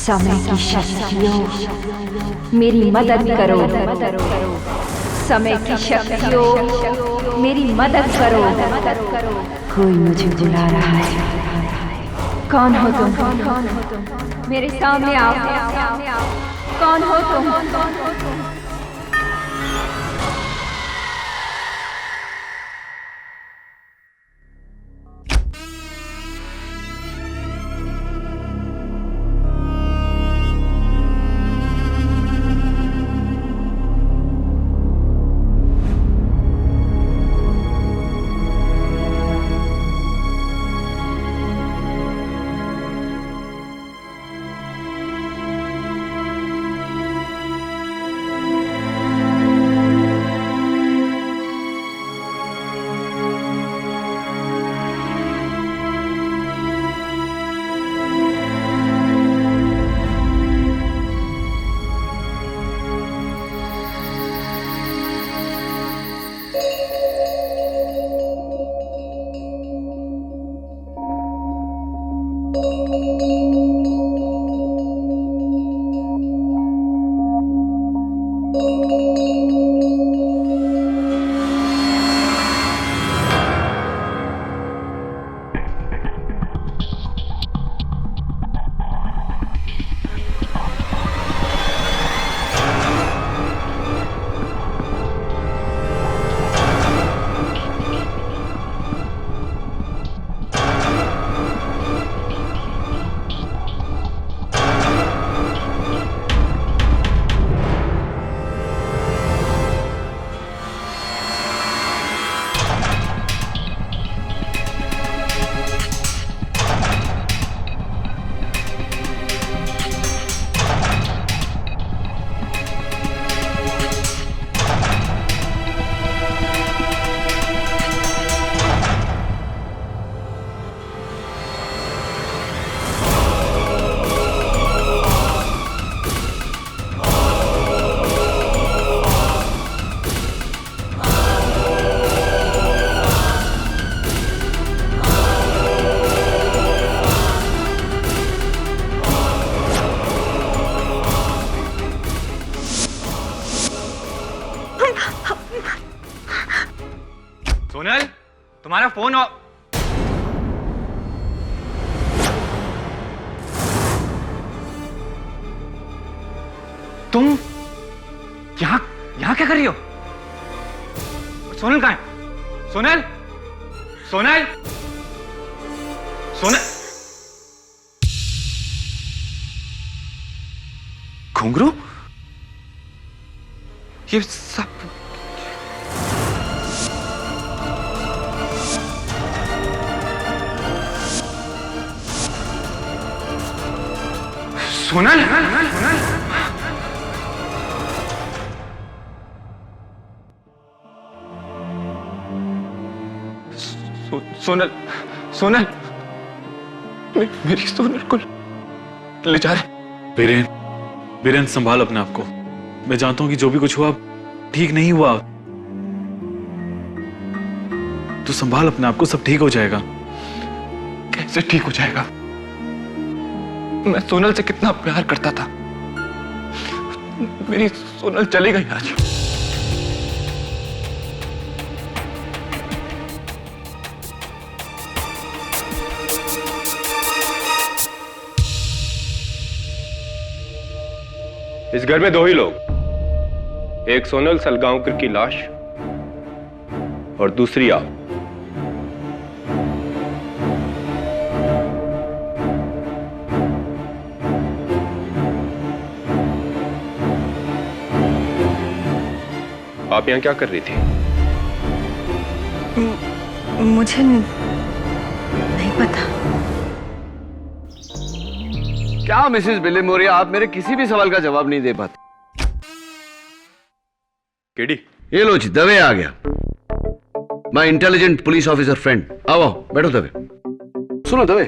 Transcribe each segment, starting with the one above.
समय की शक्तियों मेरी मदद करो, समय की शक्तियों मेरी मदद करो। कोई मुझे बुला रहा है। कौन हो तुम? मेरे सामने आओ। कौन हो तुम? सोनल, तुम्हारा फोन और तुम यहाँ क्या कर रही हो? सोनल कहाँ है? सोनल, सोनल, सोनल। घुंघरू? ये सब सोनल, सोनल, सोनल, मेरी सोनल को ले जा रहे। बीरेन, बीरेन संभाल अपने आप को। मैं जानता हूं कि जो भी कुछ हुआ ठीक नहीं हुआ। तू संभाल अपने आप को, सब ठीक हो जाएगा। कैसे ठीक हो जाएगा? मैं सोनल से कितना प्यार करता था। मेरी सोनल चली गई आज। इस घर में दो ही लोग, एक सोनल सलगांवकर की लाश और दूसरी आप। आप यहां क्या कर रही थी? मुझे नहीं पता। क्या मिसेस बिलीमोरिया, आप मेरे किसी भी सवाल का जवाब नहीं दे पाते। केडी, ये लो जी, दवे आ गया। My intelligent police officer friend. आओ आओ, बैठो दवे। सुनो दवे,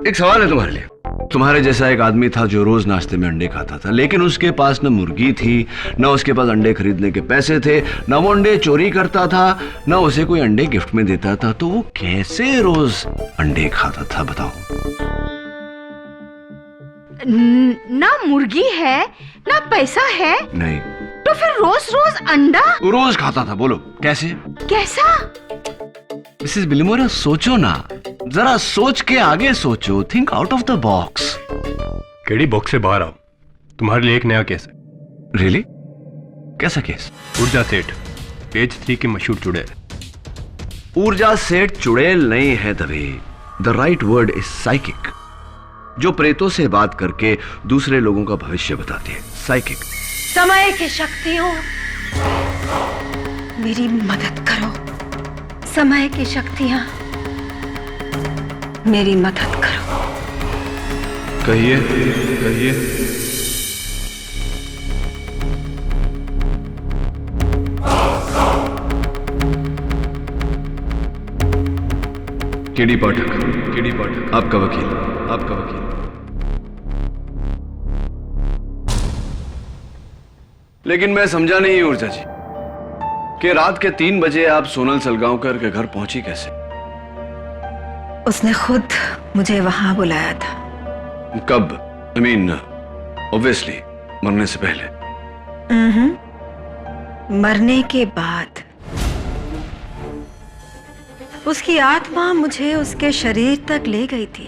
एक सवाल है तुम्हारे लिए। तुम्हारे जैसा एक आदमी था जो रोज नाश्ते में अंडे खाता था, लेकिन उसके पास न मुर्गी थी, न उसके पास अंडे खरीदने के पैसे थे, न वो अंडे चोरी करता था, न उसे कोई अंडे गिफ्ट में देता था। तो वो कैसे रोज अंडे खाता था, बताओ। ना मुर्गी है ना पैसा है, नहीं। तो फिर रोज रोज अंडा? वो रोज खाता था। बोलो कैसे? कैसा? मिसेस बिलिमोरा, सोचो ना, जरा सोच के आगे सोचो। Think out of the box. KD box से बाहर आओ, तुम्हारे लिए एक नया केस है। रियली? कैसा केस? ऊर्जा सेठ, पेज 3 की मशहूर चुड़ैल। ऊर्जा सेठ चुड़ैल नहीं है Dave. The right word is psychic, जो प्रेतों से बात करके दूसरे लोगों का भविष्य बताती है। साइकिक। समय की शक्तियों, मेरी मदद करो। समय की शक्तियां, मेरी मदद करो। कहिए कहिए। केडी पाठक, आपका वकील। लेकिन मैं समझा नहीं ऊर्जा जी कि रात के 3 बजे आप सोनल सलगांवकर के घर पहुंची कैसे? उसने खुद मुझे वहां बुलाया था। कब? I mean, obviously, मरने से पहले। मरने के बाद उसकी आत्मा मुझे उसके शरीर तक ले गई थी।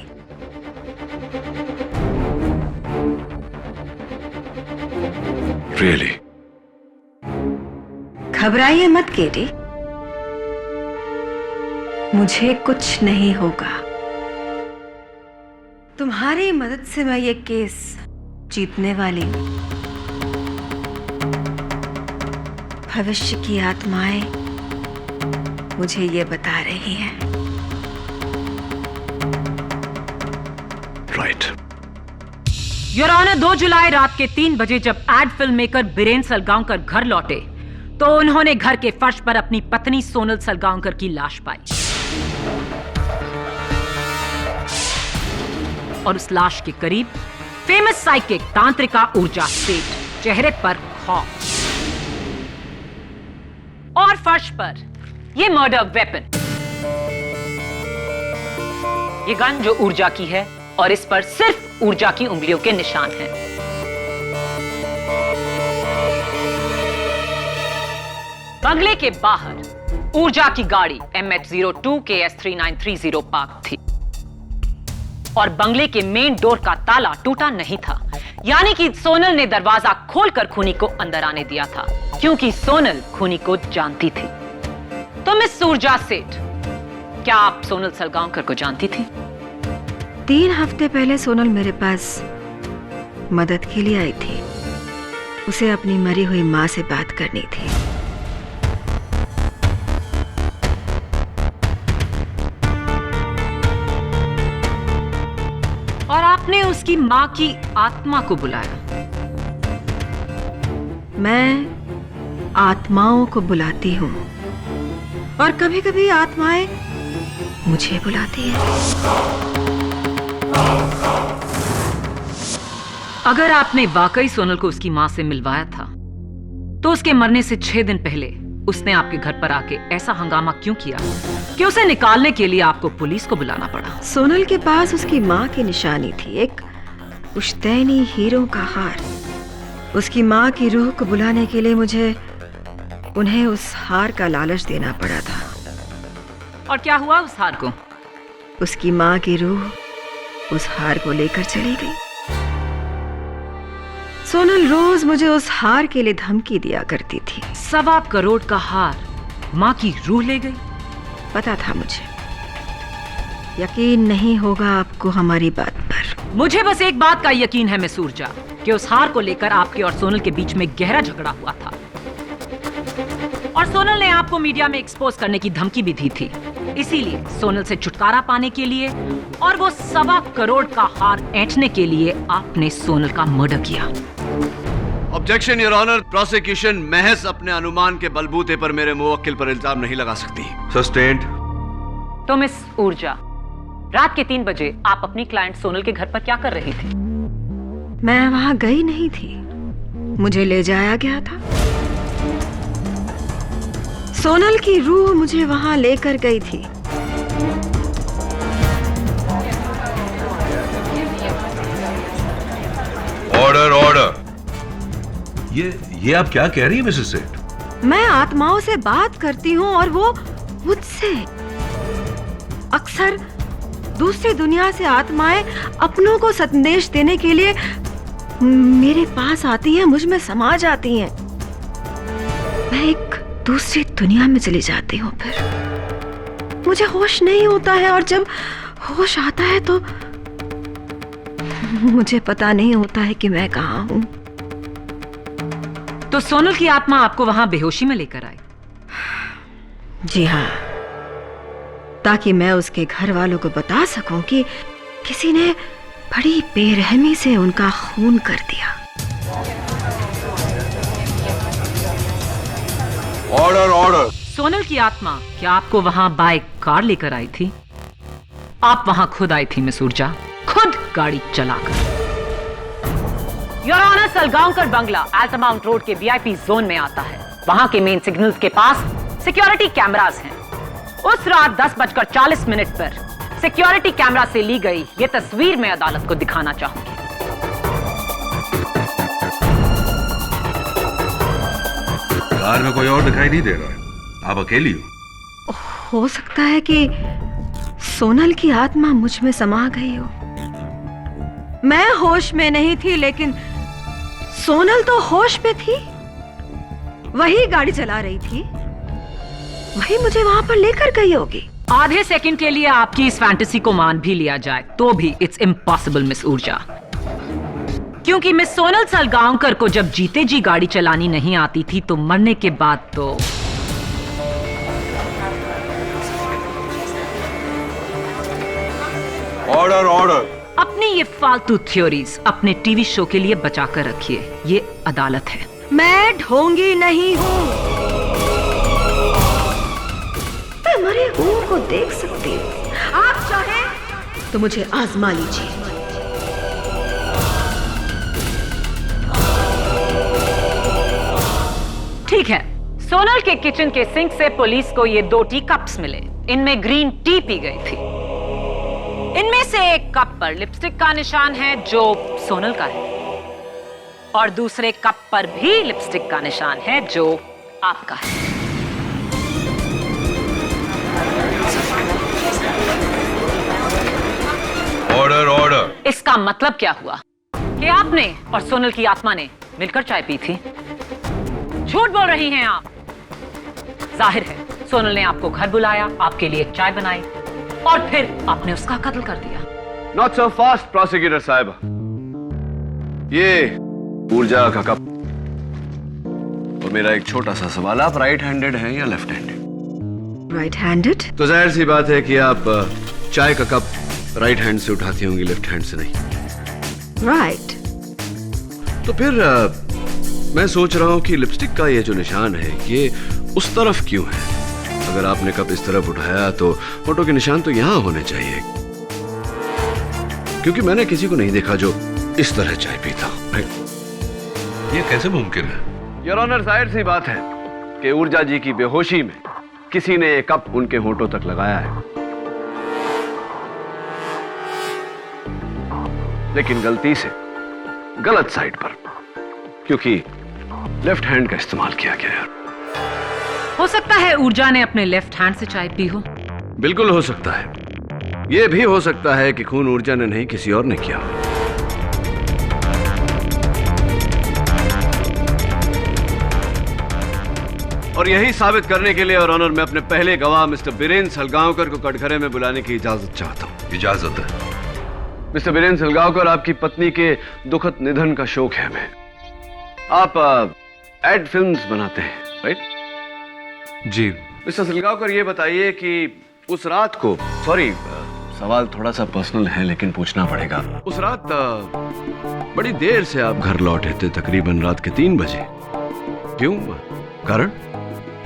Really? घबराइए मत केडी, मुझे कुछ नहीं होगा। तुम्हारी मदद से मैं ये केस जीतने वाली हूं। भविष्य की आत्माएं मुझे ये बता रही हैं। राइट। योर ऑनर, 2 जुलाई रात के 3 बजे जब ad film maker Biren Salgaonkar घर लौटे तो उन्होंने घर के फर्श पर अपनी पत्नी सोनल सलगांवकर की लाश पाई और उस लाश के करीब फेमस साइकिक तांत्रिका ऊर्जा सेठ, चेहरे पर खौफ, और फर्श पर ये मर्डर वेपन, ये गन जो ऊर्जा की है और इस पर सिर्फ ऊर्जा की उंगलियों के निशान हैं। बंगले के बाहर ऊर्जा की गाड़ी MH02 KS3930 पार्क थी और बंगले के मेन डोर का ताला टूटा नहीं था, यानी कि सोनल ने दरवाजा खोलकर खूनी को अंदर आने दिया था, क्योंकि सोनल खूनी को जानती थी। तो मिस ऊर्जा सेठ, क्या आप सोनल सलगांवकर को जानती थी? 3 हफ्ते पहले सोनल मेरे पास मदद के लिए आई थी। उसे अपनी मरी हुई मां से बात करनी थी। और आपने उसकी मां की आत्मा को बुलाया। मैं आत्माओं को बुलाती हूं और कभी-कभी आत्माएं मुझे बुलाती हैं। अगर आपने वाकई सोनल को उसकी मां से मिलवाया था, तो उसके मरने से 6 दिन पहले उसने आपके घर पर आके ऐसा हंगामा क्यों किया कि उसे निकालने के लिए आपको पुलिस को बुलाना पड़ा? सोनल के पास उसकी मां की निशानी थी, एक पुश्तैनी हीरो का हार। उसकी मां की रूह को बुलाने के लिए मुझे उन्हें उस हार का लालच देना पड़ा था। और क्या हुआ उस हार को? उसकी मां की रूह उस हार को लेकर चली गई। सोनल रोज मुझे उस हार के लिए धमकी दिया करती थी। 1.25 करोड़ का हार मां की रूह ले गई? पता था मुझे। यकीन नहीं होगा आपको हमारी बात पर। मुझे बस एक बात का यकीन है मिस ऊर्जा, कि उस हार को लेकर आपके और सोनल के बीच में गहरा झगड़ा हुआ था और सोनल ने आपको मीडिया में एक्सपोज करने की धमकी भी दी थी। इसीलिए सोनल से छुटकारा पाने के लिए और वो 1.25 करोड़ का हार ऐंठने के लिए आपने सोनल का मर्डर किया। ऑब्जेक्शन योर ऑनर, प्रोसिक्यूशन महज अपने अनुमान के बलबूते पर मेरे मुवक्किल पर इल्जाम नहीं लगा सकती। सस्टेन्ड। तो मिस ऊर्जा, रात के 3 बजे आप अपनी क्लाइंट सोनल के घर पर क्या कर रही थी? मैं वहां गई नहीं थी, मुझे ले जाया गया था। सोनल की रूह मुझे वहां लेकर गई थी। ये आप क्या कह रही है मिसेस सेठ? मैं आत्माओं से बात करती हूँ और वो मुझसे। अक्सर दूसरी दुनिया से आत्माएं अपनों को संदेश देने के लिए मेरे पास आती हैं, मुझ में समा जाती हैं। मैं एक दूसरी दुनिया में चली जाती हूँ, फिर मुझे होश नहीं होता है और जब होश आता है तो मुझे पता नहीं होता है कि मैं कहाँ हूँ। तो सोनल की आत्मा आपको वहां बेहोशी में लेकर आई? जी हाँ, ताकि मैं उसके घर वालों को बता सकूं कि किसी ने बड़ी बेरहमी से उनका खून कर दिया। Order order. सोनल की आत्मा क्या आपको वहां बाय कार लेकर आई थी? आप वहां खुद आई थी मिस ऊर्जा, खुद गाड़ी चलाकर। योर ऑनर, सलगांवकर बंगला अल्टामाउंट रोड के वीआईपी जोन में आता है। वहां के मेन सिग्नल्स के पास सिक्योरिटी कैमरास हैं। उस रात 10:40 पर सिक्योरिटी कैमरा से ली गई ये तस्वीर मैं अदालत को दिखाना चाहूंगी। कार में कोई और दिखाई नहीं दे रहा है, आप अकेली हो सकता है कि सोनल की आत्मा मुझ में समा गई हो। मैं होश में नहीं थी, लेकिन सोनल तो होश में थी। वही गाड़ी चला रही थी, वही मुझे वहां पर लेकर गई होगी। आधे सेकंड के लिए आपकी इस फैंटेसी को मान भी लिया जाए तो भी इट्स इम्पॉसिबल मिस ऊर्जा, क्योंकि मिस सोनल सलगांवकर को जब जीते जी गाड़ी चलानी नहीं आती थी तो मरने के बाद तो ऑर्डर ऑर्डर। अपनी ये फालतू थ्योरीज अपने टीवी शो के लिए बचा कर रखिए, ये अदालत है। मैं ढोंगी नहीं हूँ, मैं मरे हुओं को देख सकती हूँ। आप चाहें तो मुझे आजमा लीजिए। ठीक है, सोनल के किचन के सिंक से पुलिस को ये 2 टी कप्स मिले। इनमें ग्रीन टी पी गई थी। इनमें से एक कप पर लिपस्टिक का निशान है जो सोनल का है, और दूसरे कप पर भी लिपस्टिक का निशान है जो आपका है। Order order. इसका मतलब क्या हुआ कि आपने और सोनल की आत्मा ने मिलकर चाय पी थी? झूठ बोल रही हैं आप। जाहिर है सोनल ने आपको घर बुलाया, आपके लिए चाय बनाई और फिर आपने उसका कत्ल कर दिया। नॉट सो फास्ट प्रोसिक्यूटर साहब। ये ऊर्जा का कप और मेरा एक छोटा सा सवाल, आप राइट हैंडेड हैं या लेफ्ट हैंडेड? Right handed. तो जाहिर सी बात है कि आप चाय का कप राइट हैंड से उठाती होंगी, लेफ्ट हैंड से नहीं। राइट। तो फिर मैं सोच रहा हूं कि लिपस्टिक का ये जो निशान है ये उस तरफ क्यों है? अगर आपने कप इस तरफ उठाया तो फोटो के निशान तो यहां होने चाहिए, क्योंकि मैंने किसी को नहीं देखा जो इस तरह चाय पीता। ये कैसे मुमकिन है? योर ऑनर, जाहिर सी बात है कि ऊर्जा जी की बेहोशी में किसी ने ये कप उनके होठों तक लगाया है, लेकिन गलती से गलत साइड पर, क्योंकि लेफ्ट हैंड का इस्तेमाल किया गया है। हो सकता है ऊर्जा ने अपने लेफ्ट हैंड से चाय पी हो। बिल्कुल हो सकता है। यह भी हो सकता है कि खून ऊर्जा ने नहीं किसी और ने किया। और यही साबित करने के लिए और ऑनर, मैं अपने पहले गवाह मिस्टर बीरेन सलगांवकर को कटघरे में बुलाने की इजाजत चाहता हूं। इजाजत है। मिस्टर बीरेन सलगांवकर, आपकी पत्नी के दुखद निधन का शोक है हमें। आप एड फिल्म्स बनाते हैं, राइट? जी। मिस्टर सलगांवकर, ये बताइए कि उस रात को, सॉरी सवाल थोड़ा सा पर्सनल है लेकिन पूछना पड़ेगा, उस रात बड़ी देर से आप घर लौटे थे, तकरीबन रात के 3 बजे। क्यों? कारण?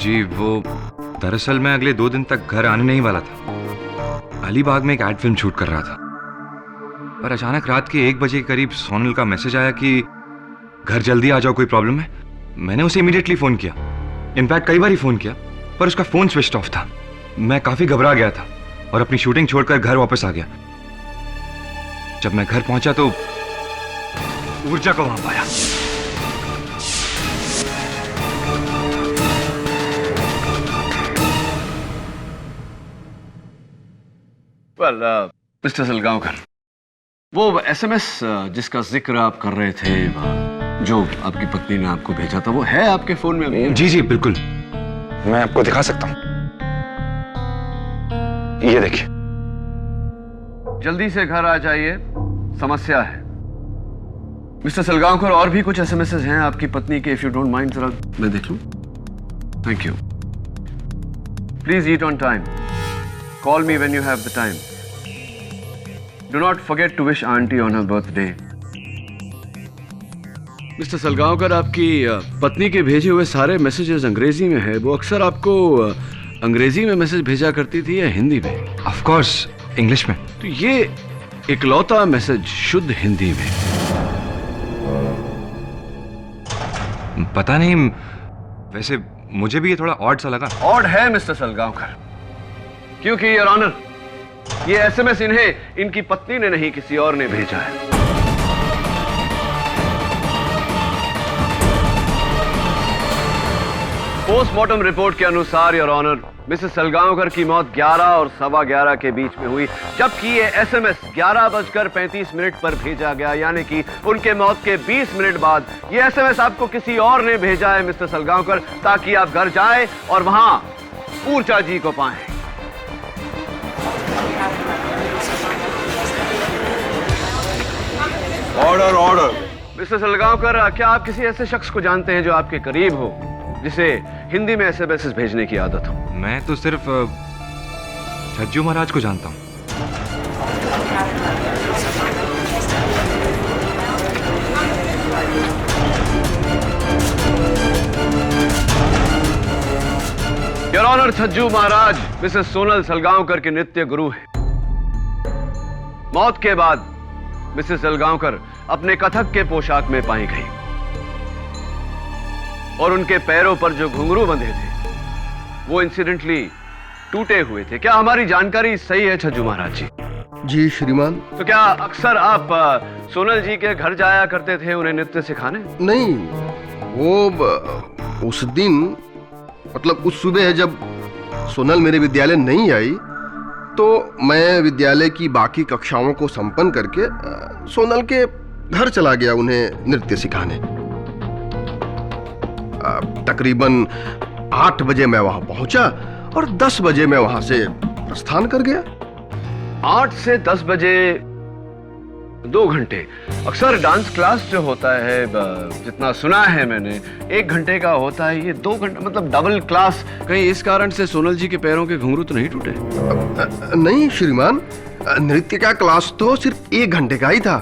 जी, वो दरअसल मैं अगले 2 दिन तक घर आने नहीं वाला था। अलीबाग में एक एड फिल्म शूट कर रहा था, पर अचानक रात के 1 बजे के करीब सोनल का मैसेज आया कि घर जल्दी आ जाओ, कोई प्रॉब्लम है। मैंने उसे इमीडिएटली फोन किया, इनफैक्ट कई बार ही फोन किया, पर उसका फोन स्विच ऑफ था। मैं काफी घबरा गया था और अपनी शूटिंग छोड़कर घर वापस आ गया। जब मैं घर पहुंचा तो ऊर्जा को वहां पाया। वेल मिस्टर सलगांवकर, वो एसएमएस जिसका जिक्र आप कर रहे थे, जो आपकी पत्नी ने आपको भेजा था, वो है आपके फोन में? जी जी बिल्कुल। मैं आपको दिखा सकता हूं, ये देखिए। जल्दी से घर आ जाइए, समस्या है। मिस्टर सलगांवकर, और भी कुछ एसएमएस हैं आपकी पत्नी के, इफ यू डोंट माइंड, जरा मैं देख लूं? Thank you. Please eat on time. Call me when you have the time. Do not forget to wish aunty on her birthday. Mister Salgaonkar, आपकी पत्नी के भेजे हुए सारे मैसेजेस अंग्रेजी में है। वो अक्सर आपको अंग्रेजी में मैसेज भेजा करती थी या हिंदी में? ऑफ कोर्स इंग्लिश में। तो ये इकलौता मैसेज शुद्ध हिंदी में। पता नहीं, वैसे मुझे भी ये थोड़ा ऑड सा लगा। ऑड है मिस्टर सलगांवकर, क्योंकि योर ऑनर, ये एसएमएस इन्हें इनकी पत्नी ने नहीं, किसी और ने भेजा है। पोस्टमार्टम रिपोर्ट के अनुसार योर ऑनर, मिसेस सलगांवकर की मौत 11 और 11:15 के बीच में हुई, जबकि ये एसएमएस 11:35 पर भेजा गया, यानी कि उनके मौत के 20 मिनट बाद ये एसएमएस आपको किसी और ने भेजा है मिस्टर सलगांवकर, ताकि आप घर जाएं और वहां ऊर्जा जी को पाएं। Order order. मिस्टर सलगांवकर, क्या आप किसी ऐसे शख्स को जानते हैं जो आपके करीब हो, जिसे हिंदी में एसएमएस भेजने की आदत हो? मैं तो सिर्फ छज्जू महाराज को जानता हूँ। Your honour, Chhajju Maharaj Mrs Sonal Salgaonkar के नित्य गुरु हैं। मौत के बाद मिसेस सलगांवकर अपने कथक के पोशाक में पाई गई और उनके पैरों पर जो घुंघरू बंधे थे वो इंसिडेंटली टूटे हुए थे। क्या हमारी जानकारी सही है छज्जू महाराज जी? जी श्रीमान। तो क्या अक्सर आप सोनल जी के घर जाया करते थे उन्हें नृत्य सिखाने? नहीं, वो उस दिन, मतलब उस सुबह जब सोनल मेरे विद्यालय नहीं आई, तो मैं विद्यालय की बाकी कक्षाओं को संपन्न करके सोनल के घर चला गया उन्हें नृत्य सिखाने। तकरीबन 8 बजे मैं वहां पहुंचा और 10 बजे मैं वहां से प्रस्थान कर गया। 8 से 10 बजे 2 घंटे। अक्सर डांस क्लास जो होता है, जितना सुना है मैंने, 1 घंटे का होता है, ये 2 घंटे, मतलब डबल क्लास। कहीं इस कारण से सोनल जी के पैरों के घुंघरू तो नहीं टूटे? नहीं श्रीमान, नृत्य का क्लास तो सिर्फ 1 घंटे का ही था।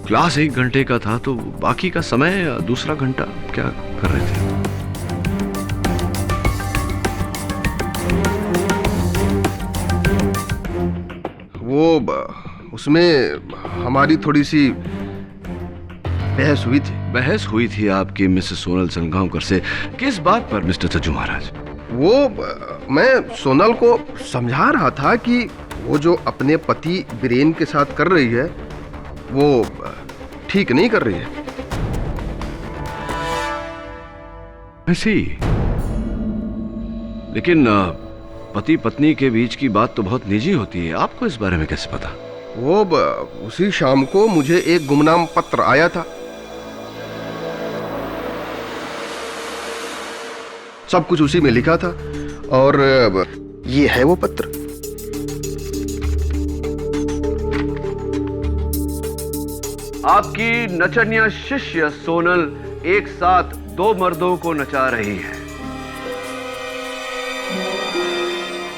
क्लास 1 घंटे का था, तो बाकी का समय दूसरा घंटा क्या कर रहे थे? वो उसमें हमारी थोड़ी सी बहस हुई थी। बहस हुई थी आपकी मिसेस सोनल सलगांवकर से? किस बात पर मिस्टर छज्जू महाराज? वो मैं सोनल को समझा रहा था कि वो जो अपने पति बीरेन के साथ कर रही है वो ठीक नहीं कर रही है। ऐसी, लेकिन पति पत्नी के बीच की बात तो बहुत निजी होती है, आपको इस बारे में कैसे पता? वो उसी शाम को मुझे एक गुमनाम पत्र आया था। सब कुछ उसी में लिखा था और ये है वो पत्र। आपकी नचनिया शिष्य सोनल एक साथ 2 मर्दों को नचा रही है,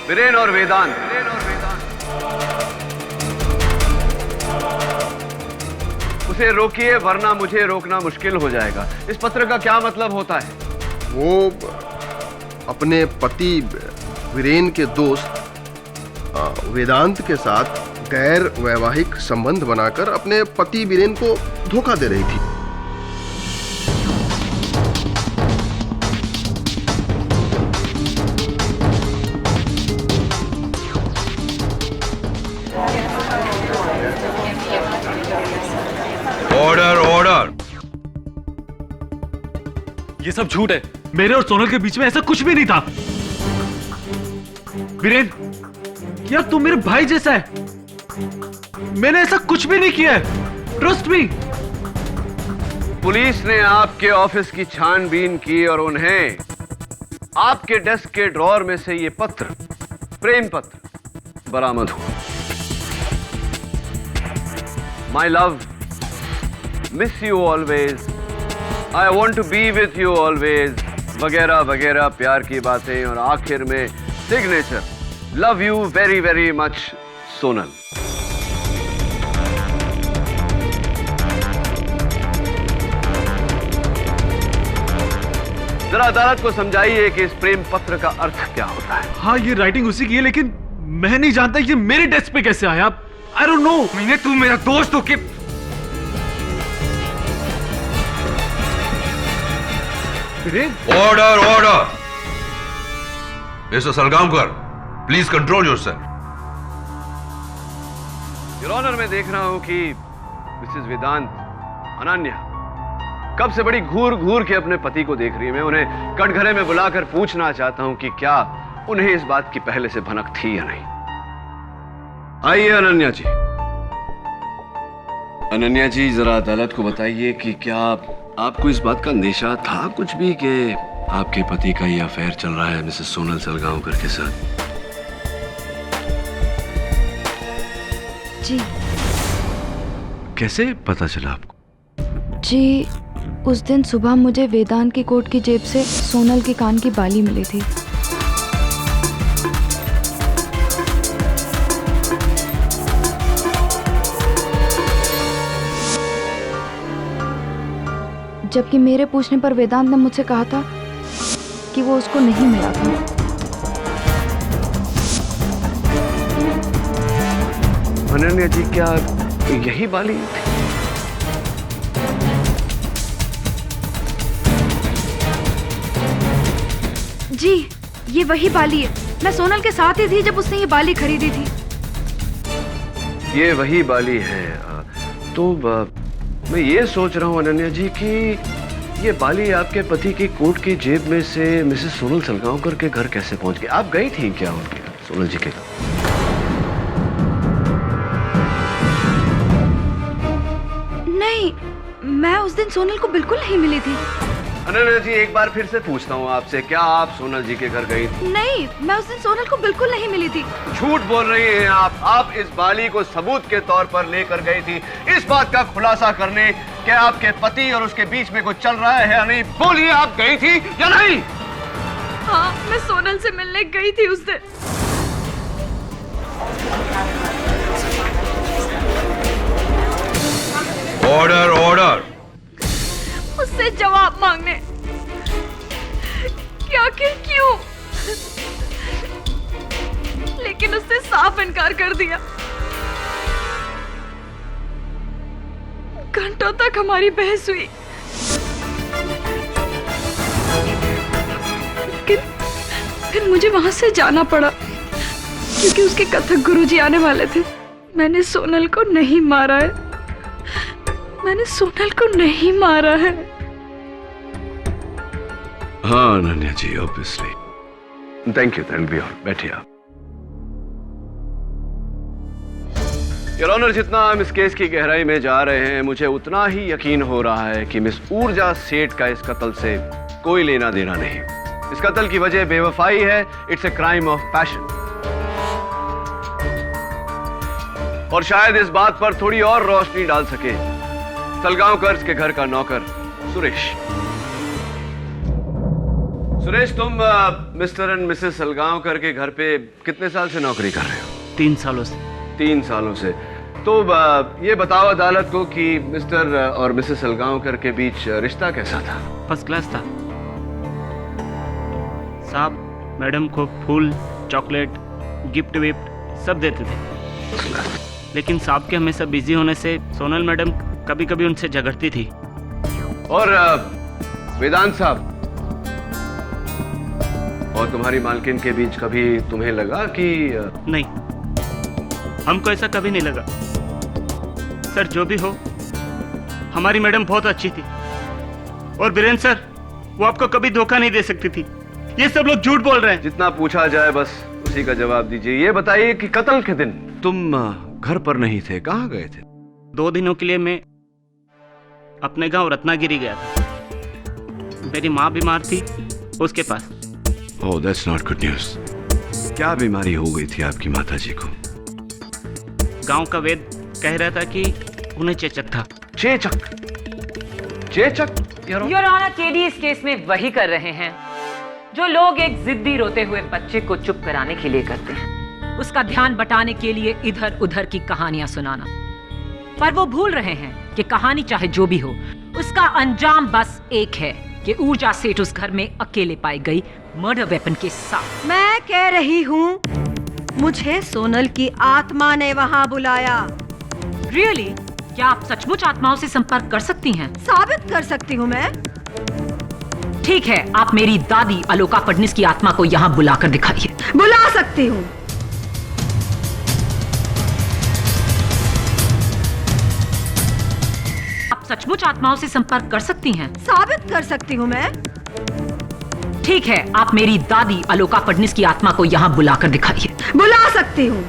बीरेन और वेदांत। उसे रोकिए, वरना मुझे रोकना मुश्किल हो जाएगा। इस पत्र का क्या मतलब होता है? वो अपने पति बीरेन के दोस्त वेदांत के साथ गैर वैवाहिक संबंध बनाकर अपने पति बीरेन को धोखा दे रही थी। Order order. ये सब झूठ है। मेरे और सोनल के बीच में ऐसा कुछ भी नहीं था। बीरेन, यार तू मेरे भाई जैसा है, मैंने ऐसा कुछ भी नहीं किया है, ट्रस्ट मी। पुलिस ने आपके ऑफिस की छानबीन की और उन्हें आपके डेस्क के ड्रॉर में से ये पत्र, प्रेम पत्र, बरामद हुआ। My love, miss you always, I want to be with you always, वगैरह वगैरह प्यार की बातें, और आखिर में signature, love you very very much Sonal. जरा अदालत को समझाइए कि इस प्रेम पत्र का अर्थ क्या होता है। हाँ, ये राइटिंग उसी की है, लेकिन मैं नहीं जानता ये मेरे डेस्क पे कैसे आया। I don't know. मैंने, तू मेरा दोस्त हो कि order order. Mister Salgaonkar, please control yourself. Your honour, मैं देख रहा हूं कि मिसेस वेदांत, अनन्या कब से बड़ी घूर घूर के अपने पति को देख रही है। मैं उन्हें कटघरे में बुलाकर पूछना चाहता हूं कि क्या उन्हें इस बात की पहले से भनक थी या नहीं। आइए अनन्या जी। अनन्या जी, जरा अदालत को बताइए कि क्या आपको इस बात का अंदेशा था कुछ भी कि आपके पति का ये अफेयर चल रहा है मिसेस सोनल सलगांवकर के साथ? जी। कैसे पता चला आपको? जी, उस दिन सुबह मुझे वेदांत की कोट की जेब से सोनल के कान की बाली मिली थी। जबकि मेरे पूछने पर वेदांत ने मुझसे कहा था कि वो उसको नहीं मिला था। अनन्या जी, क्या यही बाली थी? जी, ये वही बाली है। मैं सोनल के साथ ही थी जब उसने ये बाली खरीदी थी। ये वही बाली है। तो मैं ये सोच रहा हूँ अनन्या जी कि ये बाली आपके पति की कोट की जेब में से मिसेस सोनल सलगांवकर के घर कैसे पहुंच गई? आप गई थी क्या उनके सोनल जी के घर? नहीं, मैं उस दिन सोनल को बिल्कुल नहीं मिली थी। अनन्या जी, एक बार फिर से पूछता हूँ आपसे, क्या आप सोनल जी के घर गई थी? नहीं, मैं उस दिन सोनल को बिल्कुल नहीं मिली थी। झूठ बोल रही हैं आप। आप इस बाली को सबूत के तौर पर लेकर गई थी इस बात का खुलासा करने कि आपके पति और उसके बीच में कुछ चल रहा है या नहीं। बोलिए, आप गई थी या नहीं? हाँ, मैं सोनल से मिलने गई थी उस दिन। Order order. उससे जवाब मांगने कि आखिर क्यों, लेकिन उसने साफ इनकार कर दिया। घंटों तक हमारी बहस हुई, फिर मुझे वहां से जाना पड़ा क्योंकि उसके कथक गुरुजी आने वाले थे। मैंने सोनल को नहीं मारा है, मैंने सोनल को नहीं मारा है। हाँ Ananya ji, obviously. Thank you, be all. बैठिए आप। योर ऑनर, जितना हम इस केस की गहराई में जा रहे हैं, मुझे उतना ही यकीन हो रहा है कि मिस ऊर्जा सेठ का इस कत्ल से कोई लेना देना नहीं। इस कत्ल की वजह बेवफाई है। It's a crime of passion. और शायद इस बात पर थोड़ी और रोशनी डाल सके सलगांवकर के घर का नौकर सुरेश। सुरेश, तुम मिस्टर एंड मिसेस सलगांवकर के घर पे कितने साल से नौकरी कर रहे हो? 3 सालों से। 3 सालों से। तो ये बताओ अदालत को कि मिस्टर और मिसेस सलगांवकर के बीच रिश्ता कैसा था? फर्स्ट क्लास था साहब। मैडम को फूल, चॉकलेट, गिफ्ट विफ्ट सब देते थे, लेकिन साहब के हमेशा बिजी होने से सोनल मैडम कभी कभी उनसे झगड़ती थी। और वेदांत साहब और तुम्हारी मालकिन के बीच कभी तुम्हें लगा कि? नहीं, हमको ऐसा कभी नहीं लगा सर। जो भी हो, हमारी मैडम बहुत अच्छी थी, और वीरेंद्र सर वो आपको कभी धोखा नहीं दे सकती थी। ये सब लोग झूठ बोल रहे हैं। जितना पूछा जाए बस उसी का जवाब दीजिए। ये बताइए कि कत्ल के दिन तुम घर पर नहीं थे, कहाँ गए थे? 2 दिनों के लिए मैं अपने गांव रत्नागिरी गया था। मेरी माँ बीमार थी, उसके पास। ओह, दैट्स नॉट गुड न्यूज़। क्या बीमारी हो गई थी आपकी माताजी को? गांव का वेद कह रहा था कि उन्हें चेचक था। चेचक? चेचक? योर ऑनर, केडी इस केस में वही कर रहे हैं जो लोग एक जिद्दी रोते हुए बच्चे को चुप कराने के लिए करते हैं, उसका ध्यान बटाने के लिए इधर उधर की कहानियां सुनाना। पर वो भूल रहे हैं कि कहानी चाहे जो भी हो, उसका अंजाम बस एक है कि ऊर्जा सेठ उस घर में अकेले पाई गई मर्डर वेपन के साथ। मैं कह रही हूँ, मुझे सोनल की आत्मा ने वहाँ बुलाया। रियली? क्या आप सचमुच आत्माओं से संपर्क कर सकती हैं? साबित कर सकती हूँ मैं। ठीक है, आप मेरी दादी अलोका फडनीस की आत्मा को यहाँ बुलाकर दिखाइए। बुला सकती हूँ। आप सचमुच आत्माओं से संपर्क कर सकती हैं? साबित कर सकती हूँ मैं। ठीक है, आप मेरी दादी अलोका फडनीस की आत्मा को यहाँ बुलाकर दिखाइए। बुला सकती हूँ,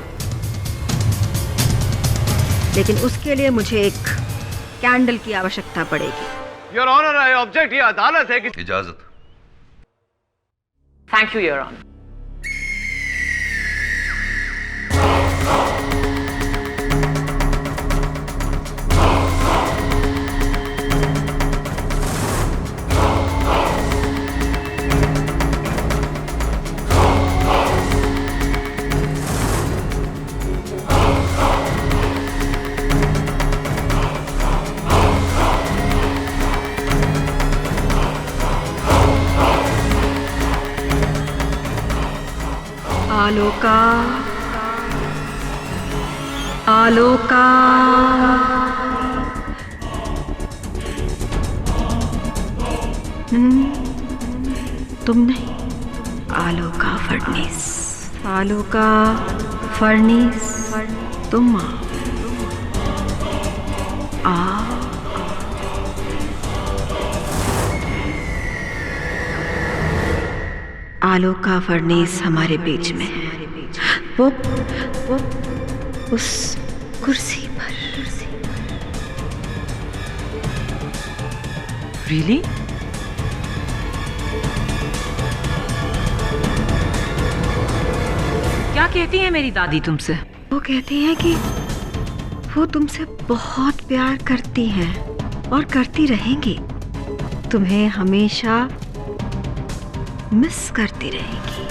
लेकिन उसके लिए मुझे एक कैंडल की आवश्यकता पड़ेगी। Your honour, I object. ये अदालत है कि इजाजत। Thank you your honour. Aloka, Aloka, तुम नहीं, आलोका फडनीस। आलोका फडनीस, तुम आ। आलोका फडनीस हमारे बीच में है। वो उस कुर्सी पर। रियली? क्या कहती है मेरी दादी तुमसे? वो कहती है कि वो तुमसे बहुत प्यार करती हैं और करती रहेंगी। तुम्हें हमेशा मिस करती रहेगी।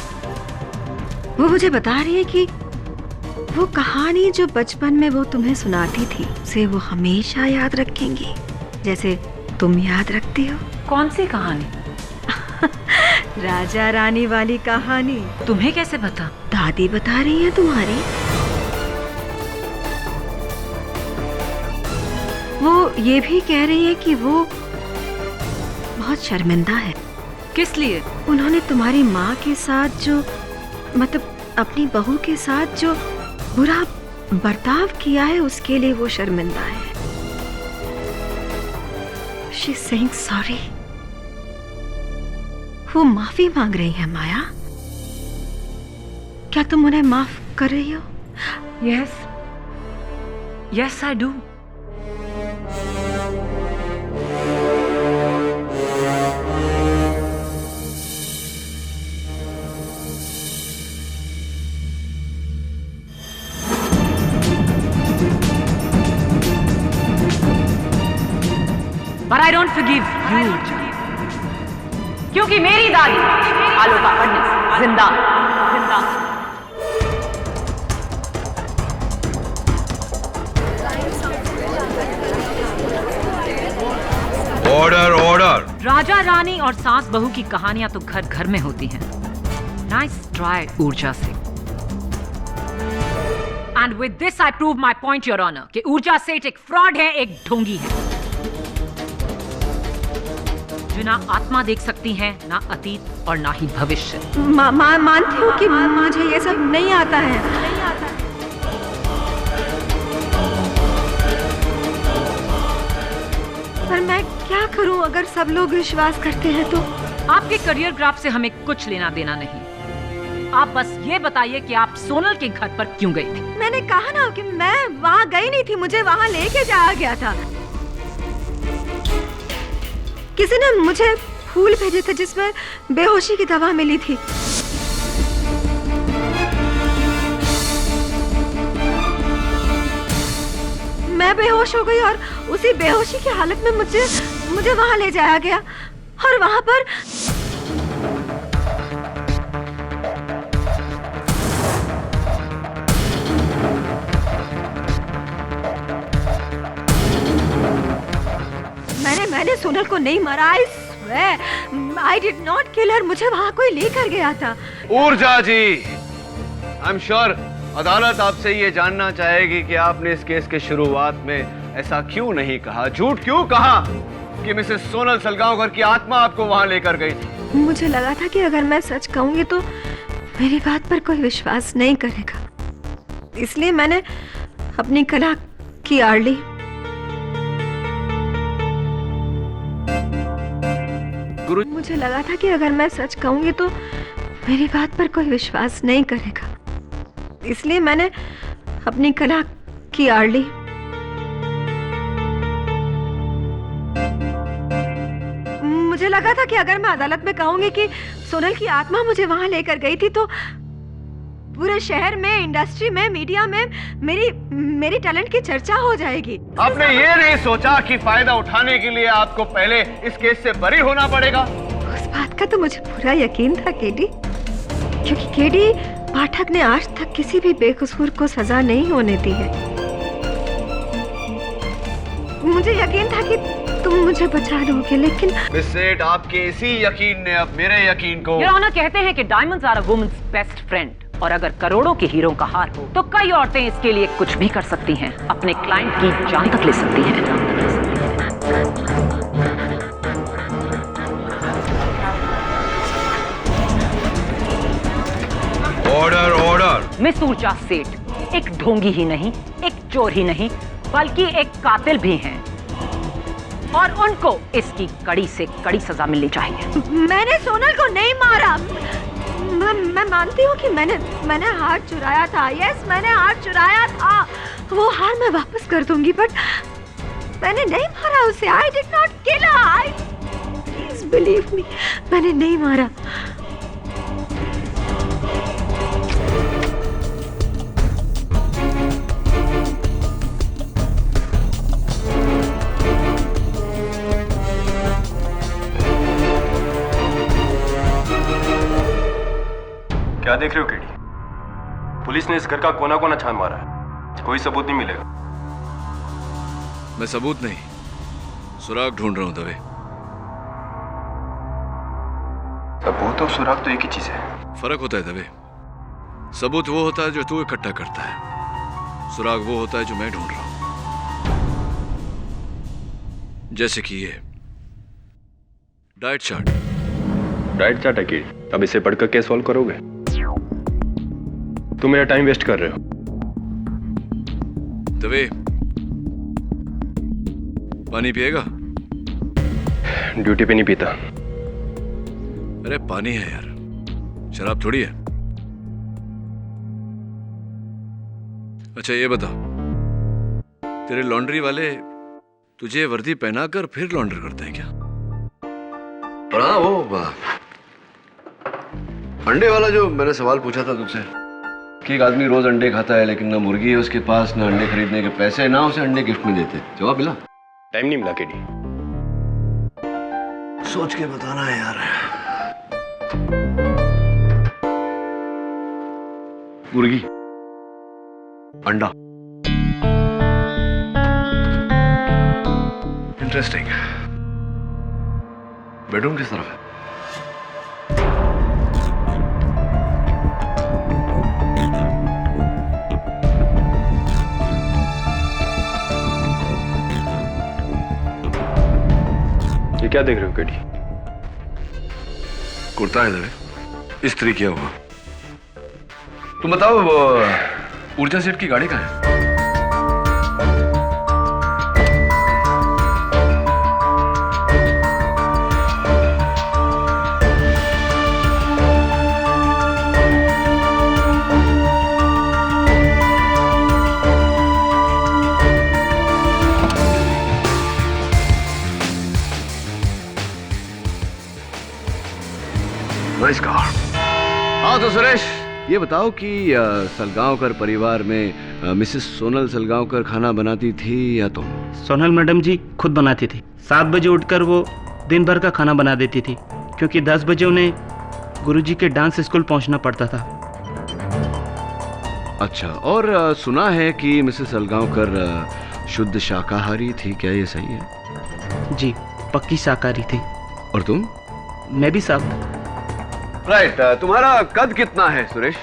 वो मुझे बता रही है कि वो कहानी जो बचपन में वो तुम्हें सुनाती थी, उसे वो हमेशा याद रखेंगी, जैसे तुम याद रखती हो। कौन सी कहानी? राजा रानी वाली कहानी। तुम्हें कैसे पता? दादी बता रही है तुम्हारी। वो ये भी कह रही है कि वो बहुत शर्मिंदा है। किस लिए? उन्होंने तुम्हारी माँ के साथ जो, मतलब अपनी बहू के साथ जो बुरा बर्ताव किया है, उसके लिए वो शर्मिंदा है। She's saying sorry. वो माफी मांग रही है। माया, क्या तुम उन्हें माफ कर रही हो? Yes. Yes, I do. But I don't forgive you, क्योंकि मेरी दादी आलोका फडनीस जिंदा। Order order. राजा रानी और सास बहू की कहानियां तो घर घर में होती हैं। Nice try Urja Singh. And with this I prove my point your honour कि ऊर्जा सेठ एक फ्रॉड है, एक ढोंगी है जो ना आत्मा देख सकती हैं, ना अतीत और ना ही भविष्य। मानती हूँ कि मुझे ये सब नहीं आता है। पर मैं क्या करूं अगर सब लोग विश्वास करते हैं तो? आपके करियर ग्राफ से हमें कुछ लेना देना नहीं। आप बस ये बताइए कि आप सोनल के घर पर क्यों गई थी? मैंने कहा ना कि मैं वहाँ गई नहीं थी, मुझे वहाँ लेके जाया गया था। किसी ने मुझे फूल भेजे थे जिसमें बेहोशी की दवा मिली थी। मैं बेहोश हो गई और उसी बेहोशी की हालत में मुझे वहां ले जाया गया और वहां पर मैंने सोनल को नहीं मारा। आई डिड नॉट किल हर। मुझे वहां कोई लेकर गया था। ऊर्जा जी, आई एम श्योर अदालत आपसे ये जानना चाहेगी कि आपने इस केस के शुरुआत में ऐसा क्यों नहीं कहा, झूठ क्यों कहा कि मिसेस सोनल सलगांवकर की आत्मा आपको वहां लेकर गई थी। मुझे लगा था कि अगर मैं सच कहूंगी तो मेरी बात पर कोई विश्वास नहीं करेगा, इसलिए मैंने अपनी कला की आड़ ली। मुझे लगा था कि अगर मैं सच कहूंगी तो मेरी बात पर कोई विश्वास नहीं करेगा, इसलिए मैंने अपनी कला की आड़ ली। मुझे लगा था कि अगर मैं अदालत में कहूंगी कि सोनल की आत्मा मुझे वहां लेकर गई थी तो पूरे शहर में, इंडस्ट्री में, मीडिया में मेरी टैलेंट की चर्चा हो जाएगी। आपने ये नहीं सोचा कि फायदा उठाने के लिए आपको पहले इस केस से बरी होना पड़ेगा? उस बात का तो मुझे पूरा यकीन था केडी, क्योंकि केडी पाठक ने आज तक किसी भी बेकसूर को सजा नहीं होने दी है। मुझे यकीन था कि तुम मुझे बचा लोगे, लेकिन मिस सेठ, आपके इसी यकीन ने अब मेरे यकीन को। योर ऑनर, कहते हैं कि diamonds are a woman's best friend, और अगर करोड़ों के हीरो का हार हो तो कई औरतें इसके लिए कुछ भी कर सकती हैं, अपने क्लाइंट की जान तक ले सकती हैं। Order order. मिस ऊर्जा सेठ एक ढोंगी ही नहीं, एक चोर ही नहीं, बल्कि एक कातिल भी हैं, और उनको इसकी कड़ी से कड़ी सजा मिलनी चाहिए। मैंने सोनल को नहीं मारा। मैं मानती हूँ कि मैंने हार चुराया था। यस, मैंने हार चुराया था। वो हार मैं वापस कर दूंगी, बट मैंने नहीं मारा उसे। I did not kill her. Please believe me, मैंने नहीं मारा। क्या देख रहे हो केडी? पुलिस ने इस घर का कोना कोना छान मारा है, कोई सबूत नहीं मिलेगा। मैं सबूत नहीं, सुराग ढूंढ रहा हूं दवे। सबूत और सुराग तो एक ही चीज है। फर्क होता है दवे। सबूत वो होता है जो तू इकट्ठा करता है, सुराग वो होता है जो मैं ढूंढ रहा हूं। जैसे कि ये डाइट चार्ट। डाइट चार्ट है केडी? अब इसे पढ़कर क्या सॉल्व करोगे? तुम मेरा टाइम वेस्ट कर रहे हो। दवे, पानी पिएगा? ड्यूटी पे नहीं पीता। अरे पानी है यार, शराब थोड़ी है। अच्छा ये बता, तेरे लॉन्ड्री वाले तुझे वर्दी पहनाकर फिर लॉन्ड्री करते हैं क्या? और हाँ, वो अंडे वाला जो मैंने सवाल पूछा था तुझसे कि एक आदमी रोज अंडे खाता है लेकिन ना मुर्गी है उसके पास, ना अंडे खरीदने के पैसे, ना उसे अंडे गिफ्ट में देते, जवाब मिला? टाइम नहीं मिला केडी। सोच के बताना है यार। मुर्गी, अंडा, इंटरेस्टिंग। बेडरूम किस तरफ है? ये क्या देख रहे हो केडी? कुर्ता है दवे, इस्त्री किया हुआ। तुम बताओ, वो ऊर्जा सेठ की गाड़ी कहाँ है? Nice car. हाँ तो सुरेश, ये बताओ कि सलगांवकर परिवार में मिसेस सोनल सलगांवकर खाना बनाती थी या तुम? सोनल मैडम जी खुद बनाती थी। 7 बजे उठकर वो दिन भर का खाना बना देती थी, क्योंकि 10 बजे उन्हें गुरुजी के डांस स्कूल पहुंचना पड़ता था। अच्छा, और सुना है कि मिसेस सलगांवकर शुद्ध शाकाहारी थी, क्या ये सही है? जी, पक्की शाकाहारी थी। और तुम? मैं भी साहब। राइट, तुम्हारा कद कितना है सुरेश?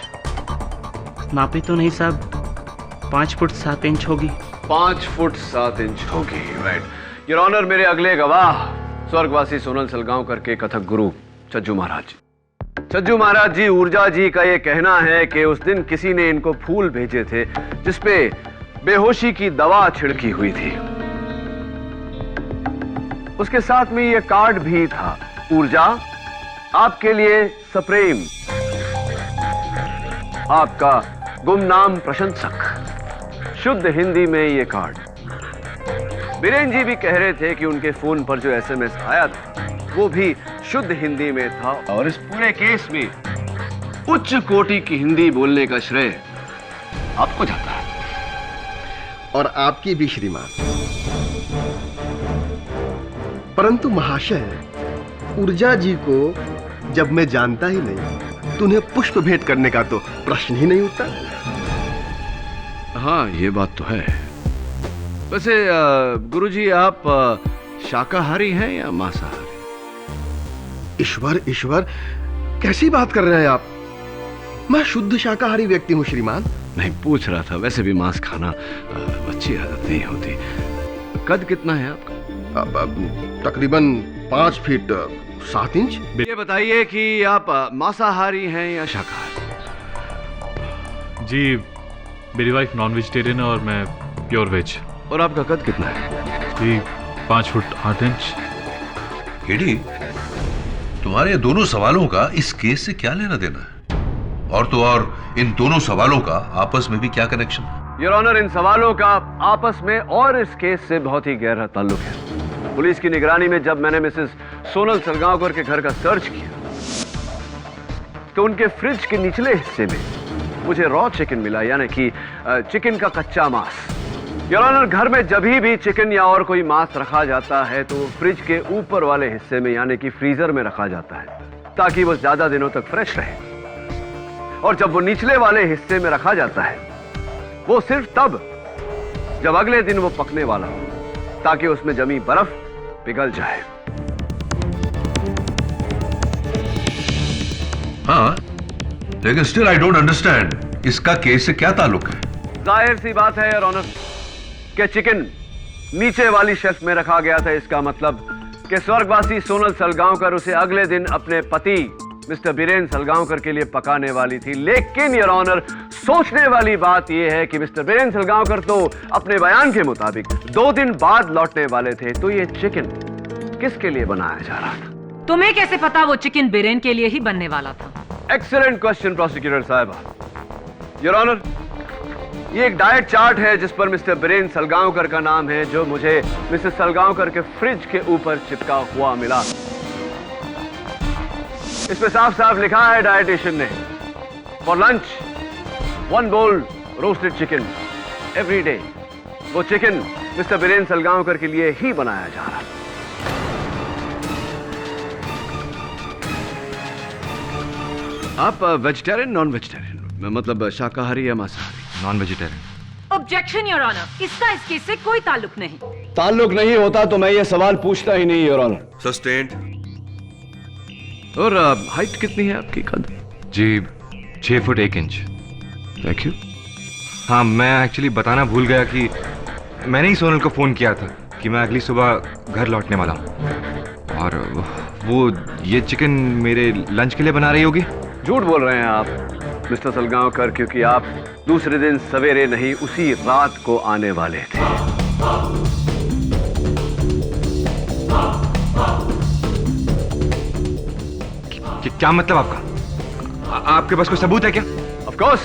नापी तो नहीं साहब, 5 फुट 7 इंच होगी। 5 फुट 7 इंच होगी, राइट। योर ऑनर, मेरे अगले गवाह स्वर्गवासी सोनल सलगांवकर के कथक गुरु छज्जू महाराज। छज्जू महाराज जी, ऊर्जा जी का ये कहना है कि उस दिन किसी ने इनको फूल भेजे थे जिसपे बेहोशी की दवा छिड़की हुई थी। उसके साथ में ये कार्ड भी था, ऊर्जा आपके लिए सप्रेम, आपका गुमनाम प्रशंसक। शुद्ध हिंदी में ये कार्ड। बीरेन जी भी कह रहे थे कि उनके फोन पर जो एसएमएस आया था वो भी शुद्ध हिंदी में था, और इस पूरे केस में उच्च कोटि की हिंदी बोलने का श्रेय आपको जाता है। और आपकी भी श्रीमान। परंतु महाशय, ऊर्जा जी को जब मैं जानता ही नहीं तो उन्हें पुष्प भेंट करने का तो प्रश्न ही नहीं उठता। हाँ, ये बात तो है। वैसे गुरुजी, आप शाकाहारी हैं या मांसाहारी? ईश्वर ईश्वर, कैसी बात कर रहे हैं आप? मैं शुद्ध शाकाहारी व्यक्ति हूँ श्रीमान। नहीं, पूछ रहा था, वैसे भी मांस खाना अच्छी आदत नहीं होती। कद कितना है आपका? तकरीबन 5 फीट 7 इंच। ये बताइए कि आप मांसाहारी हैं या शाकाहारी? जी, मेरी वाइफ नॉन वेजिटेरियन है और मैं प्योर वेज। और आपका कद कितना है? जी, 5 फुट 8 इंच। केडी, तुम्हारे दोनों सवालों का इस केस से क्या लेना देना है? और तो और इन दोनों सवालों का आपस में भी क्या कनेक्शन है? योर ऑनर, इन सवालों का आपस में और इस केस से बहुत ही गहरा ताल्लुक है। पुलिस की निगरानी में जब मैंने मिसेस सोनल सलगांवकर के घर का सर्च किया तो उनके फ्रिज के निचले हिस्से में मुझे रॉ चिकन मिला, यानी कि चिकन का कच्चा मांस। योर ऑनर, घर में जब भी चिकन या और कोई मांस रखा जाता है तो फ्रिज के ऊपर वाले हिस्से में, यानी कि फ्रीजर में रखा जाता है ताकि वो ज्यादा दिनों तक फ्रेश रहे। और जब वो निचले वाले हिस्से में रखा जाता है वो सिर्फ तब जब अगले दिन वो पकने वाला हो, ताकि उसमें जमी बर्फ पिघल जाए। हाँ, लेकिन स्टिल आई डोंट अंडरस्टैंड, इसका केस से क्या ताल्लुक है? जाहिर सी बात है योर ऑनर कि चिकन नीचे वाली शेल्फ में रखा गया था। इसका मतलब कि स्वर्गवासी सोनल सलगांवकर उसे अगले दिन अपने पति मिस्टर बीरेन सलगांवकर के लिए पकाने वाली थी। लेकिन योर ऑनर, सोचने वाली बात यह है कि मिस्टर बीरेन सलगांवकर तो अपने बयान के मुताबिक 2 दिन बाद लौटने वाले थे, तो ये चिकन किसके लिए बनाया जा रहा था? तुम्हें कैसे पता वो चिकन बीरेन के लिए ही बनने वाला था? एक्सीलेंट क्वेश्चन प्रोसिक्यूटर साहिबा। योर ऑनर, ये एक डाइट चार्ट है जिस पर मिस्टर बीरेन सलगांवकर का नाम है, जो मुझे मिसेस सलगांवकर के फ्रिज के ऊपर चिपका हुआ मिला। इसमें साफ साफ लिखा है डाइटिशियन ने, for lunch 1 bowl roasted chicken every day. वो चिकन मिस्टर बीरेन सलगांवकर के लिए ही बनाया जा रहा। आप वेजिटेरियन नॉन वेजिटेरियन, मतलब शाकाहारी या मांसाहारी? Non vegetarian. Objection your honour, इसका इस केस से कोई ताल्लुक नहीं। ताल्लुक नहीं होता तो मैं ये सवाल पूछता ही नहीं योर ऑनर। सस्टेन्ड। और हाइट कितनी है आपकी? कद? जी, 6 फुट 1 इंच। Thank you. हाँ, मैं एक्चुअली बताना भूल गया कि मैंने ही सोनल को फ़ोन किया था कि मैं अगली सुबह घर लौटने वाला हूँ, और वो ये चिकन मेरे लंच के लिए बना रही होगी। झूठ बोल रहे हैं आप मिस्टर सलगांवकर, क्योंकि आप दूसरे दिन सवेरे नहीं, उसी रात को आने वाले थे। क्या मतलब आपका? आपके पास कोई सबूत है क्या? ऑफ कोर्स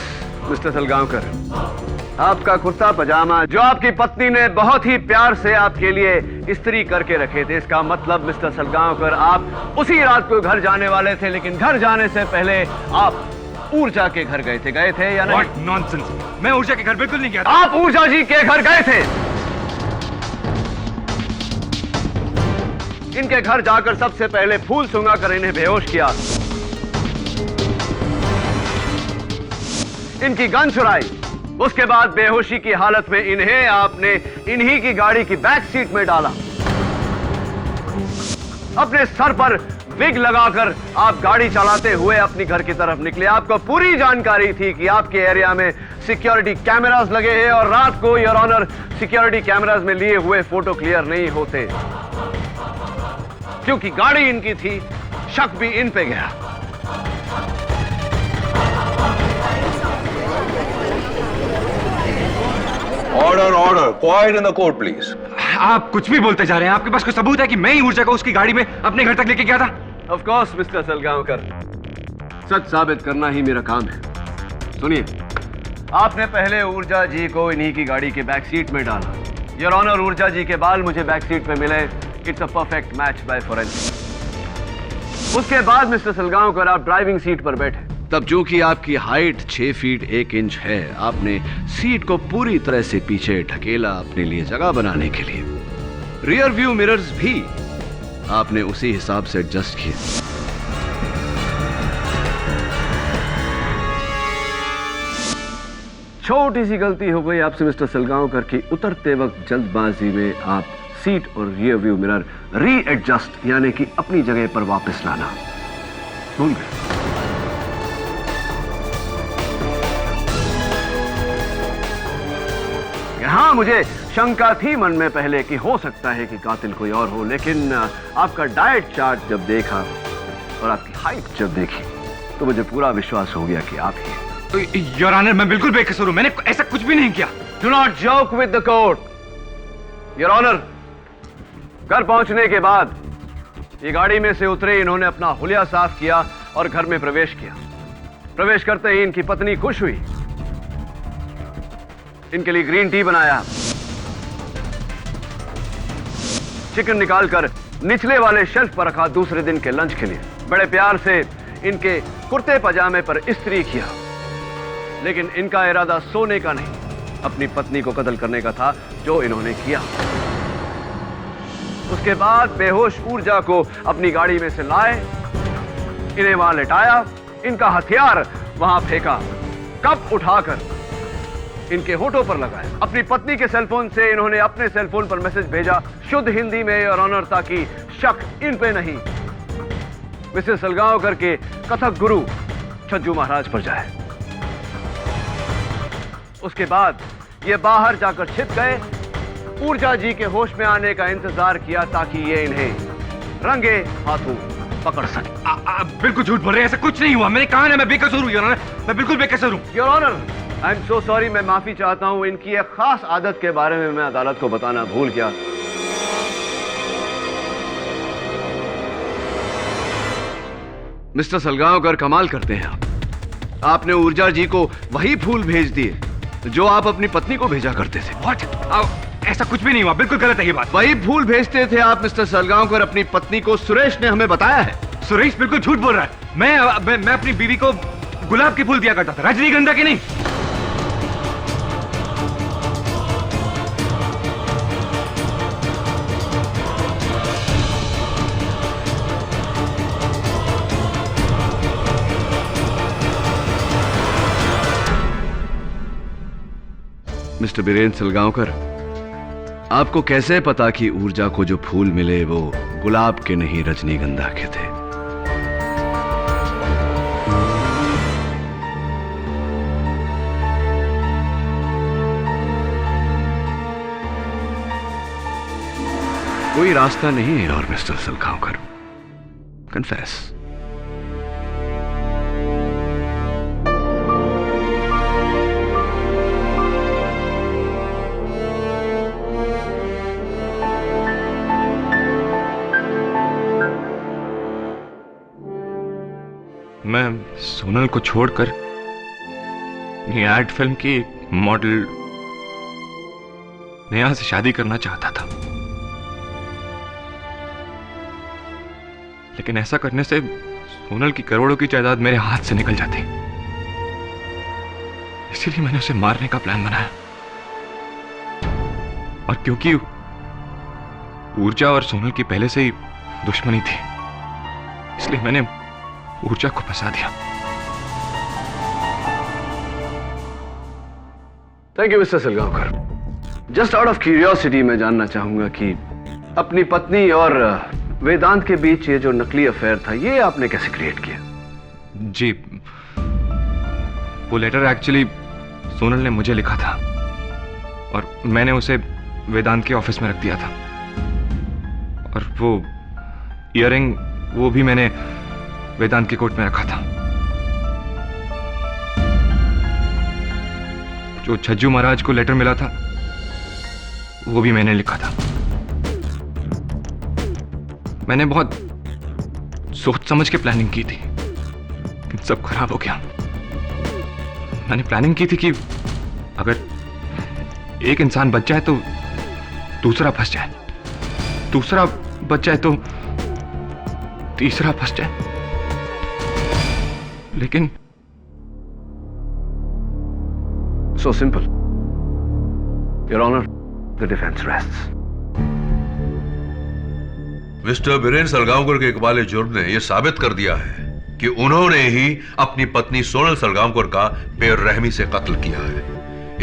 मिस्टर सलगांवकर, आपका कुर्ता पजामा जो आपकी पत्नी ने बहुत ही प्यार से आपके लिए इस्त्री करके रखे थे। इसका मतलब मिस्टर सलगांवकर आप उसी रात को घर जाने वाले थे, लेकिन घर जाने से पहले आप ऊर्जा के घर गए थे या नहीं? What nonsense! मैं ऊर्जा के घर बिल्कुल नहीं गया था। आप ऊर्जा जी के घर गए थे। इनके घर जाकर सबसे पहले फूल सूंघा कर इन्हें बेहोश किया, इनकी गन चुराई, उसके बाद बेहोशी की हालत में इन्हें आपने इन्हीं की गाड़ी की बैक सीट में डाला। अपने सर पर विग लगाकर आप गाड़ी चलाते हुए अपनी घर की तरफ निकले। आपको पूरी जानकारी थी कि आपके एरिया में सिक्योरिटी कैमरास लगे हैं और रात को योर ऑनर सिक्योरिटी कैमरास में लिए हुए फोटो क्लियर नहीं होते, क्योंकि गाड़ी इनकी थी, शक भी इन पे गया। Order order, quite in the court please. आप कुछ भी बोलते जा रहे हैं। आपके पास कोई सबूत है कि मैं ही ऊर्जा को उसकी गाड़ी में अपने घर तक लेके गया था? ऑफ कोर्स मिस्टर सलगांवकर, सच साबित करना ही मेरा काम है। सुनिए, आपने पहले ऊर्जा जी को इन्हीं की गाड़ी के बैक सीट में डाला। योर ऑनर, ऊर्जा जी के बाल मुझे बैक सीट पे मिले। It's a perfect match by forensic. उसके बाद मिस्टर सलगांवकर आप ड्राइविंग सीट पर बैठे। तब जो कि आपकी हाइट 6 फीट 1 इंच है, आपने सीट को पूरी तरह से पीछे ढकेला अपने लिए जगह बनाने के लिए। रियर व्यू मिरर्स भी आपने उसी हिसाब से एडजस्ट किए। छोटी सी गलती हो गई आपसे मिस्टर सलगांवकर की, उतरते वक्त जल्दबाजी में आप सीट और रियर व्यू मिरर रीएडजस्ट यानी कि अपनी जगह पर वापस लाना भूल गए। हाँ, मुझे शंका थी मन में पहले कि हो सकता है कि कातिल कोई और हो, लेकिन आपका डाइट चार्ट जब देखा और आपकी हाइट जब देखी तो मुझे पूरा विश्वास हो गया कि आप ही हैं। योर ऑनर, मैं बिल्कुल बेकसूर हूं। मैंने ऐसा कुछ भी नहीं किया। Do not joke with the court. Your honour, घर पहुंचने के बाद ये गाड़ी में से उतरे, इन्होंने अपना हुलिया साफ किया और घर में प्रवेश किया। प्रवेश करते ही इनकी पत्नी खुश हुई, इनके लिए ग्रीन टी बनाया, चिकन निकालकर निचले वाले शेल्फ पर रखा दूसरे दिन के लंच के लिए। बड़े प्यार से इनके कुर्ते पजामे पर इस्त्री किया, लेकिन इनका इरादा सोने का नहीं, अपनी पत्नी को कत्ल करने का था, जो इन्होंने किया। उसके बाद बेहोश ऊर्जा को अपनी गाड़ी में से लाए, इन्हें वहां लेटाया, इनका हथियार वहां फेंका, कप उठाकर इनके होठों पर लगाया। अपनी पत्नी के सेलफोन से इन्होंने अपने सेलफोन पर मैसेज भेजा, शुद्ध हिंदी में और ऑनर, ताकि शक इन पे नहीं, मिस्टर सलगांवकर के कथक गुरु छज्जू महाराज पर जाए। उसके बाद ये बाहर जाकर छिप गए, ऊर्जा जी के होश में आने का इंतजार किया ताकि ये इन्हें रंगे हाथों पकड़ सके। बिल्कुल झूठ बोल रहे हैं, ऐसा कुछ नहीं हुआ। मैंने कहा ना, मैं बेकसूर हूं योर ऑनर, मैं बिल्कुल बेकसूर हूं। Your honour, I am so sorry, मैं माफी चाहता हूं। इनकी एक खास आदत के बारे में मैं अदालत को बताना भूल गया। मिस्टर सलगांवकर, कमाल करते हैं आप। आपने ऊर्जा जी को वही फूल भेज दिए जो आप अपनी पत्नी को भेजा करते थे। व्हाट? ऐसा कुछ भी नहीं हुआ, बिल्कुल गलत है ये बात। वही फूल भेजते थे आप मिस्टर सलगांवकर अपनी पत्नी को, सुरेश ने हमें बताया है। सुरेश बिल्कुल झूठ बोल रहा है। मैं अपनी बीवी को गुलाब के फूल दिया करता था, रजनीगंधा के नहीं। मिस्टर बीरेन सलगांवकर, आपको कैसे पता कि ऊर्जा को जो फूल मिले वो गुलाब के नहीं, रजनीगंधा के थे? कोई रास्ता नहीं है और मिस्टर सलगांवकर, कन्फेस। मैं सोनल को छोड़कर एड फिल्म की मॉडल नेहा से शादी करना चाहता था। लेकिन ऐसा करने से सोनल की करोड़ों की जायदाद मेरे हाथ से निकल जाती। इसीलिए मैंने उसे मारने का प्लान बनाया। और क्योंकि ऊर्जा और सोनल की पहले से ही दुश्मनी थी, इसलिए मैंने ऊर्जा को फंसा दिया। Thank you mister Salgaonkar. Just out of curiosity मैं जानना चाहूंगा कि अपनी पत्नी और वेदांत के बीच ये जो नकली अफेयर था, ये आपने कैसे क्रिएट किया? जी, वो लेटर एक्चुअली सोनल ने मुझे लिखा था और मैंने उसे वेदांत के ऑफिस में रख दिया था। और वो इयररिंग, वो भी मैंने वेदांत के कोट में रखा था। जो छज्जू महाराज को लेटर मिला था, वो भी मैंने लिखा था। मैंने बहुत सोच समझ के प्लानिंग की थी, लेकिन सब खराब हो गया। मैंने प्लानिंग की थी कि अगर एक इंसान बच जाए तो दूसरा फंस जाए, दूसरा बच जाए तो तीसरा फंस जाए। लेकिन so simple. Your honour, the defence rests. Mister Biren Salgaonkar के इकबाल जुर्म ने यह साबित कर दिया है कि उन्होंने ही अपनी पत्नी सोनल सलगांवकर का बेरहमी से कत्ल किया है।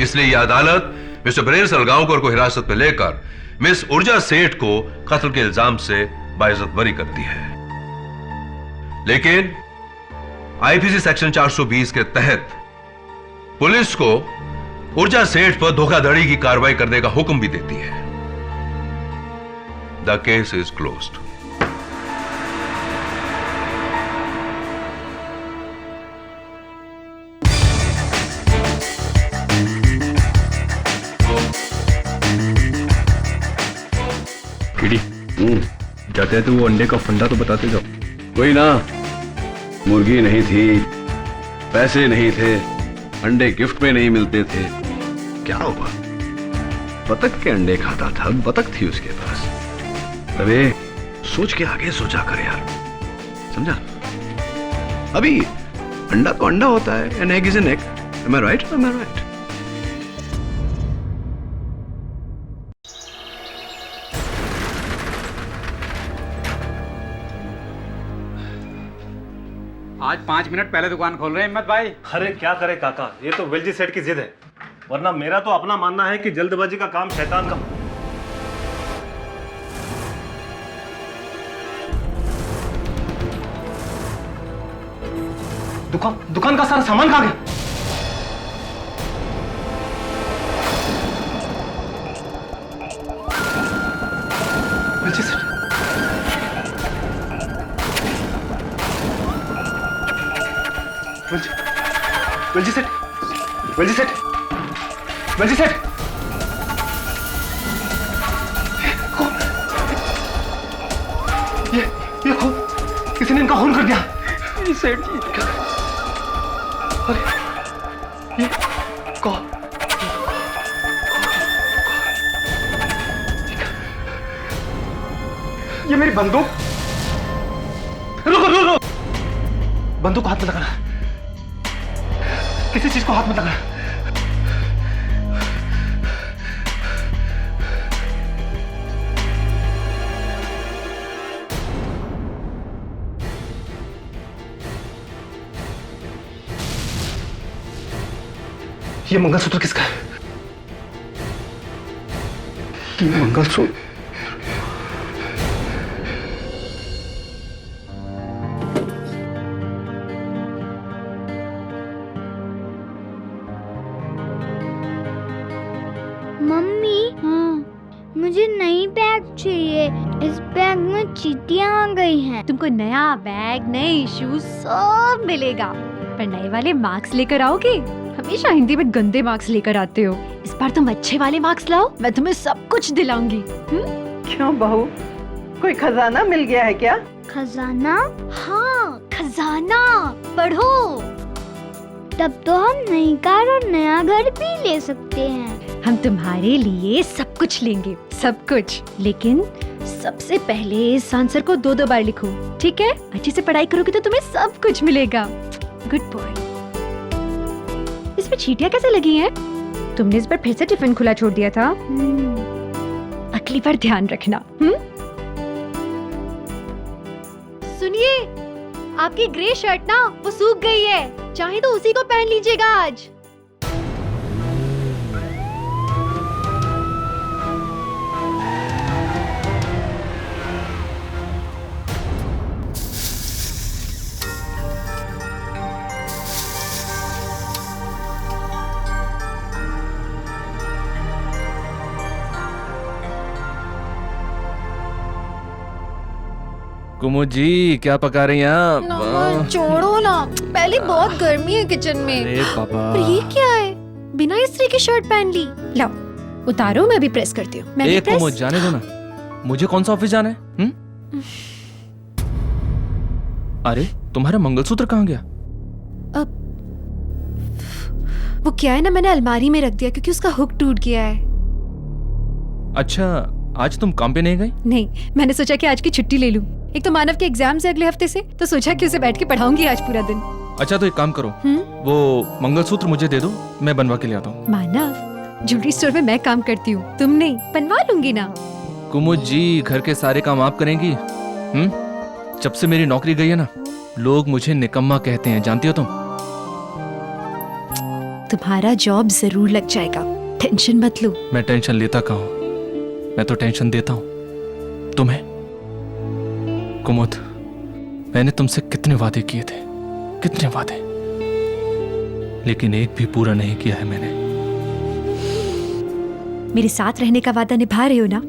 इसलिए यह अदालत मिस्टर बीरेन सलगांवकर को हिरासत में लेकर मिस ऊर्जा सेठ को कत्ल के इल्जाम से बाइज्जत बरी करती है। लेकिन आईपीसी सेक्शन 420 के तहत पुलिस को ऊर्जा सेठ पर धोखाधड़ी की कार्रवाई करने का हुक्म भी देती है। The case is closed. जाते हैं तो वो अंडे का फंडा तो बताते जाओ। कोई ना, मुर्गी नहीं थी, पैसे नहीं थे, अंडे गिफ्ट में नहीं मिलते थे, क्या हुआ? बतख के अंडे खाता था, बतख थी उसके पास। अबे सोच के आगे सोचा कर यार, समझा? अभी अंडा तो अंडा होता है, an egg is an egg. Am I right? Am I right? आज 5 मिनट पहले दुकान खोल रहे हैं हिम्मत भाई। अरे क्या करे काका, ये तो वेलजी सेठ की जिद है, वरना मेरा तो अपना मानना है कि जल्दबाजी का काम शैतान का। दुकान का सारा सामान कहाँ गया? वेलजी सेठ, वेलजी सेठ, वेलजी सेठ, वेलजी सेठ, ये खून, किसी ने इनका खून कर दिया। सेठ जी, अरे ये कौन? ये मेरी बंदूक। रुको रुको रुको, बंदूक को हाथ में लगाना, किसी चीज को हाथ में लगाना। ये मंगलसूत्र किसका है? ये मंगलसूत्र मम्मी, मुझे नई बैग चाहिए। इस बैग में चींटियां आ गई हैं। तुमको नया बैग, नए शूज सब मिलेगा, पर नए वाले मार्क्स लेकर आओगे? हमेशा हिंदी में गंदे मार्क्स लेकर आते हो। इस बार तुम अच्छे वाले मार्क्स लाओ, मैं तुम्हें सब कुछ दिलाऊंगी। क्यों बहू, कोई खजाना मिल गया है क्या? खजाना? हाँ, खजाना। पढ़ो, तब तो हम नई कार और नया घर भी ले सकते हैं। हम तुम्हारे लिए सब कुछ लेंगे, सब कुछ, लेकिन सबसे पहले इस आंसर को 2-2 बार लिखो, ठीक है? अच्छे से पढ़ाई करोगे तो तुम्हें सब कुछ मिलेगा। Good boy. इसमें चींटियां कैसे लगी हैं? तुमने इस बार फिर से टिफिन खुला छोड़ दिया था। अगली बार ध्यान रखना। सुनिए, आपकी ग्रे शर्ट ना वो सूख गई है, चाहे तो उसी को पहन लीजिएगा आज। कुमुद जी क्या पका रही हैं आप? छोड़ो ना, पहले बहुत गर्मी है किचन में। अरे बाबा, पर ये क्या है? बिना इस्त्री की शर्ट पहन ली। लाओ उतारो, मैं भी प्रेस करती हूँ। एक कुमुद जाने दो ना, मुझे कौन सा ऑफिस जाना है? अरे तुम्हारा मंगलसूत्र कहाँ गया? अब वो क्या है ना, मैंने अलमारी में रख दिया क्योंकि उसका हुक टूट गया है। अच्छा, आज तुम काम पे नहीं गई? नहीं, मैंने सोचा कि आज की छुट्टी ले लूं। एक तो मानव के एग्जाम से अगले हफ्ते से, तो सोचा कि उसे बैठ के पढ़ाऊंगी आज पूरा दिन। अच्छा तो एक काम करो, वो मंगलसूत्र मुझे दे दो, मैं बनवा के ले आता हूँ। मानव, ज्वेलरी स्टोर में मैं काम करती हूँ, तुम नहीं। बनवा लूंगी ना। कुमुद जी घर के सारे काम आप करेंगी? जब से मेरी नौकरी गई है ना, लोग मुझे निकम्मा कहते हैं, जानती हो तुम? तुम्हारा जॉब जरूर लग जाएगा, टेंशन मत लो। मैं टेंशन लेता कहाँ हूँ, मैं तो टेंशन देता हूँ तुम्हें। कुमुद, मैंने तुमसे कितने वादे किए थे, कितने वादे, लेकिन एक भी पूरा नहीं किया है मैंने। मेरे साथ रहने का वादा निभा रहे हो ना,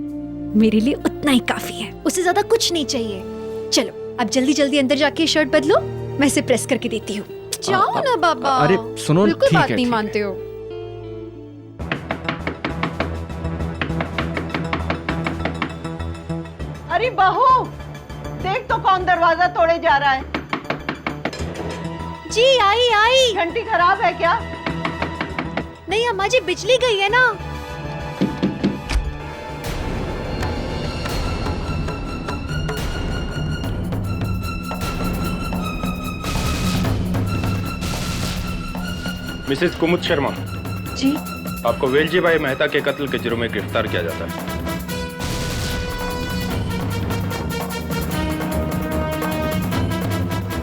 मेरे लिए उतना ही काफी है, उससे ज्यादा कुछ नहीं चाहिए। चलो अब जल्दी जल्दी अंदर जाके शर्ट बदलो, मैं इसे प्रेस करके देती हूँ। जाओ ना बाबा। अरे सुनो, बिल्कुल ठीक बात है, नहीं ठीक मानते हो। अरे बहू, देख तो कौन दरवाजा तोड़े जा रहा है। जी आई। घंटी खराब है क्या? नहीं अम्मा जी, बिजली गई है ना। मिसेस कुमुद शर्मा जी, आपको वेलजी भाई मेहता के कत्ल के जुर्म में गिरफ्तार किया जाता है।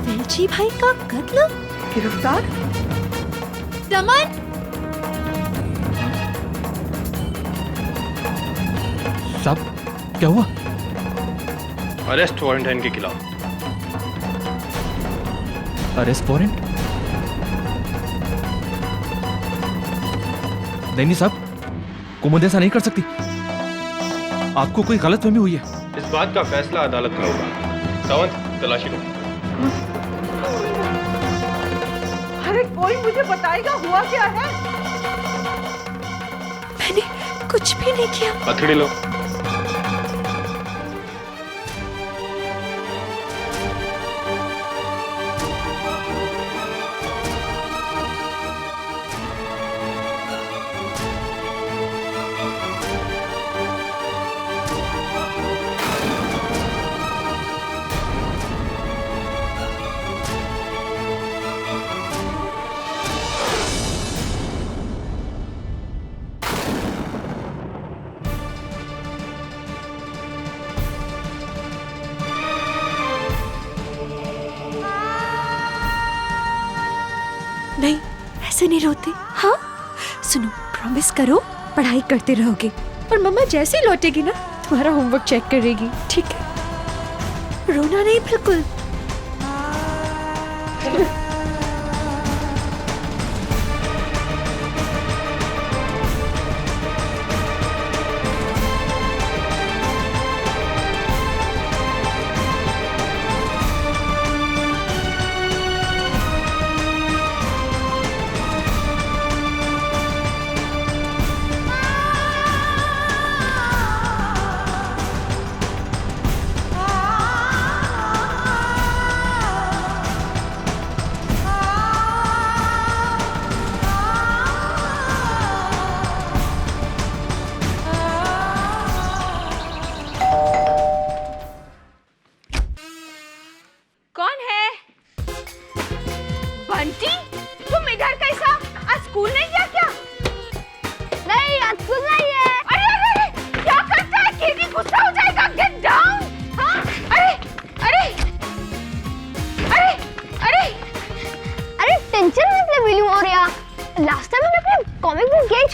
वेलजी भाई का कत्ल? गिरफ्तार? दमन, साहब क्या हुआ? अरेस्ट वारंट है इनके खिलाफ। Arrest warrant? नहीं साहब, कुमुद ऐसा नहीं कर सकती, आपको कोई गलतफहमी हुई है। इस बात का फैसला अदालत में होगा। सावंत, तलाशी लो। अरे कोई मुझे बताएगा हुआ क्या है? मैंने कुछ भी नहीं किया। हथेली लो। नहीं, ऐसे नहीं रोते। हाँ सुनो, प्रॉमिस करो पढ़ाई करते रहोगे, और मम्मा जैसे ही लौटेगी ना तुम्हारा होमवर्क चेक करेगी, ठीक है? रोना नहीं बिल्कुल।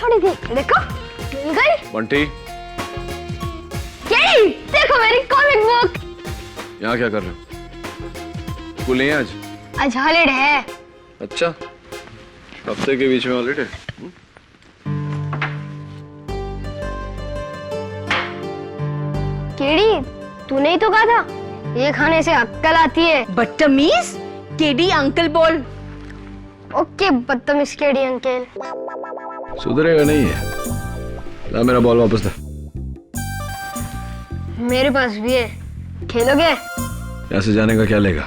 छोड़ी थी, देखो मिल गई। बंटी, केडी, देखो मेरी कॉमिक बुक। यहाँ क्या कर रहे हो? स्कूल नहीं है आज? आज हॉलिडे है। अच्छा, हफ्ते के बीच में हॉलिडे। केडी, तूने ही तो कहा था ये खाने से अक्कल आती है। बदतमीज, केडी अंकल बोल। ओके बदतमीज केडी अंकल। सुधरेगा नहीं है। ला मेरा बॉल वापस दे। मेरे पास भी है, खेलोगे? यहाँ से जाने का क्या लेगा?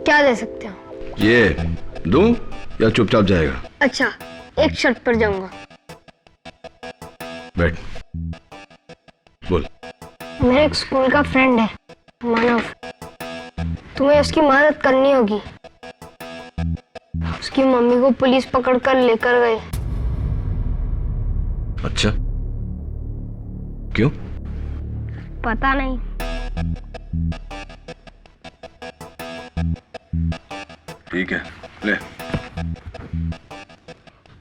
क्या दे सकते हो? ये दूं या चुपचाप जाएगा? अच्छा, एक शर्त पर जाऊंगा। बैठ, बोल। मेरे एक स्कूल का फ्रेंड है मानव, तुम्हें उसकी मदद करनी होगी। उसकी मम्मी को पुलिस पकड़कर लेकर गई। अच्छा, क्यों? पता नहीं। ठीक है, ले।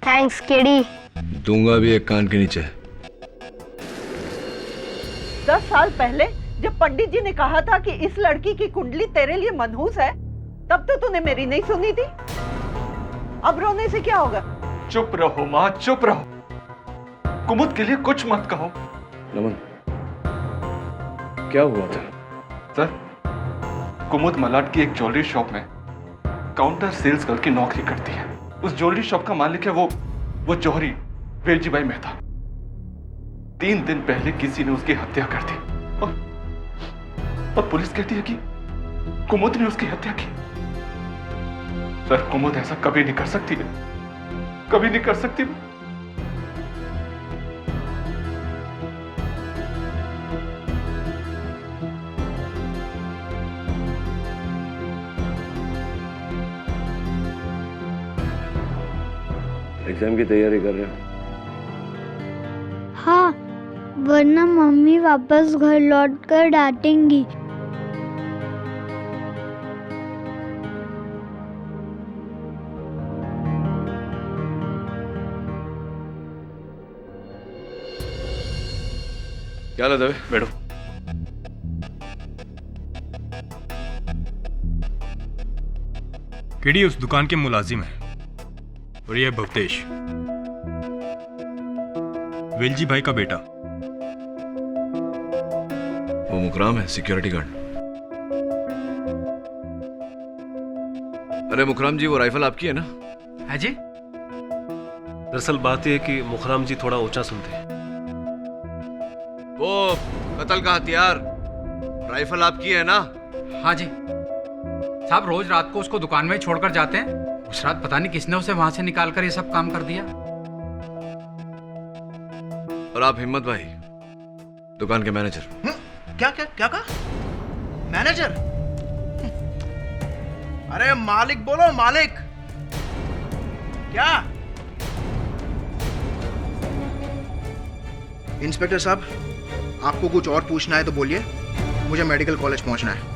Thanks KD. दूंगा भी एक कान के नीचे। 10 साल पहले जब पंडित जी ने कहा था कि इस लड़की की कुंडली तेरे लिए मनहूस है, तब तो तूने मेरी नहीं सुनी थी। अब रोने से क्या होगा? चुप रहो माँ, चुप रहो। कुमुद के लिए कुछ मत कहो। नमन, क्या हुआ था? सर, कुमुद मलाड की एक ज्वेलरी शॉप में काउंटर सेल्स गर्ल की नौकरी करती है। उस ज्वेलरी शॉप का मालिक है वो जौहरी वेलजीभाई मेहता। 3 दिन पहले किसी ने उसकी हत्या कर दी और पुलिस कहती है कि कुमुद ने उसकी हत्या की। सर, कुमुद ऐसा कभी नहीं कर सकती है, कभी नहीं कर सकती। एग्जाम की तैयारी कर रहे हो? हाँ, वरना मम्मी वापस घर लौटकर डांटेंगी। क्या ला दवे? बैठो। केडी उस दुकान के मुलाजिम है और यह भवतेश, वेलजी भाई का बेटा। वो मुकराम है, सिक्योरिटी गार्ड। अरे मुकराम जी, वो राइफल आपकी है ना? है जी। दरअसल बात यह है कि मुकराम जी थोड़ा ऊंचा सुनते हैं। वो कत्ल का हथियार, राइफल आपकी है ना? हाँ जी साहब, रोज रात को उसको दुकान में छोड़कर जाते हैं। उस रात पता नहीं किसने उसे वहां से निकालकर ये सब काम कर दिया। और आप हिम्मत भाई, दुकान के मैनेजर। क्या क्या क्या कहा? मैनेजर? अरे मालिक बोलो, मालिक। क्या? इंस्पेक्टर साहब, आपको कुछ और पूछना है तो बोलिए, मुझे मेडिकल कॉलेज पहुंचना है।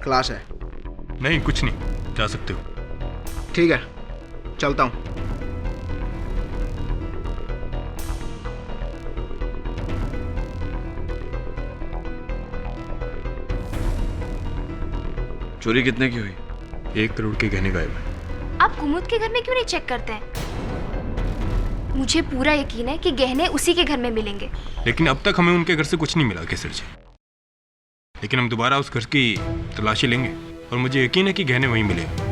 क्लास है। नहीं, कुछ नहीं, जा सकते हो। ठीक है, चलता हूं। चोरी कितने की हुई? 1 करोड़ के गहने गायब है। आप कुमुद के घर में क्यों नहीं चेक करते हैं? मुझे पूरा यकीन है कि गहने उसी के घर में मिलेंगे। लेकिन अब तक हमें उनके घर से कुछ नहीं मिला केसर जी। लेकिन हम दोबारा उस घर की तलाशी लेंगे और मुझे यकीन है कि गहने वहीं मिलेंगे।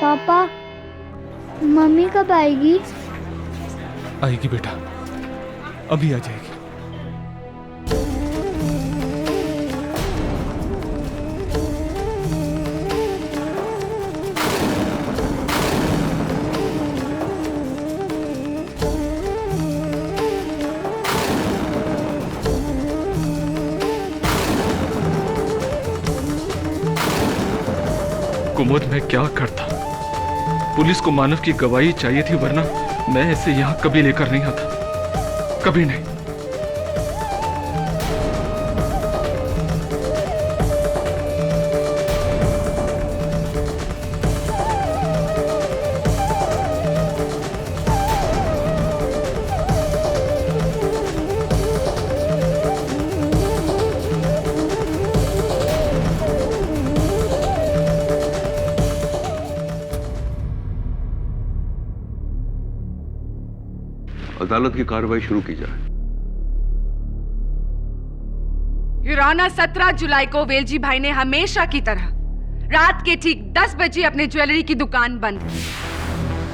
पापा, मम्मी कब आएगी? आएगी बेटा, अभी आ जाएगी। कुमुद, मैं क्या करता? पुलिस को मानव की गवाही चाहिए थी, वरना मैं इसे यहाँ कभी लेकर नहीं आता, कभी नहीं। अदालत की कार्रवाई शुरू की जाए। युराना 17 जुलाई को वेलजी भाई ने हमेशा की तरह रात के ठीक 10 बजे अपने ज्वेलरी की दुकान बंद की।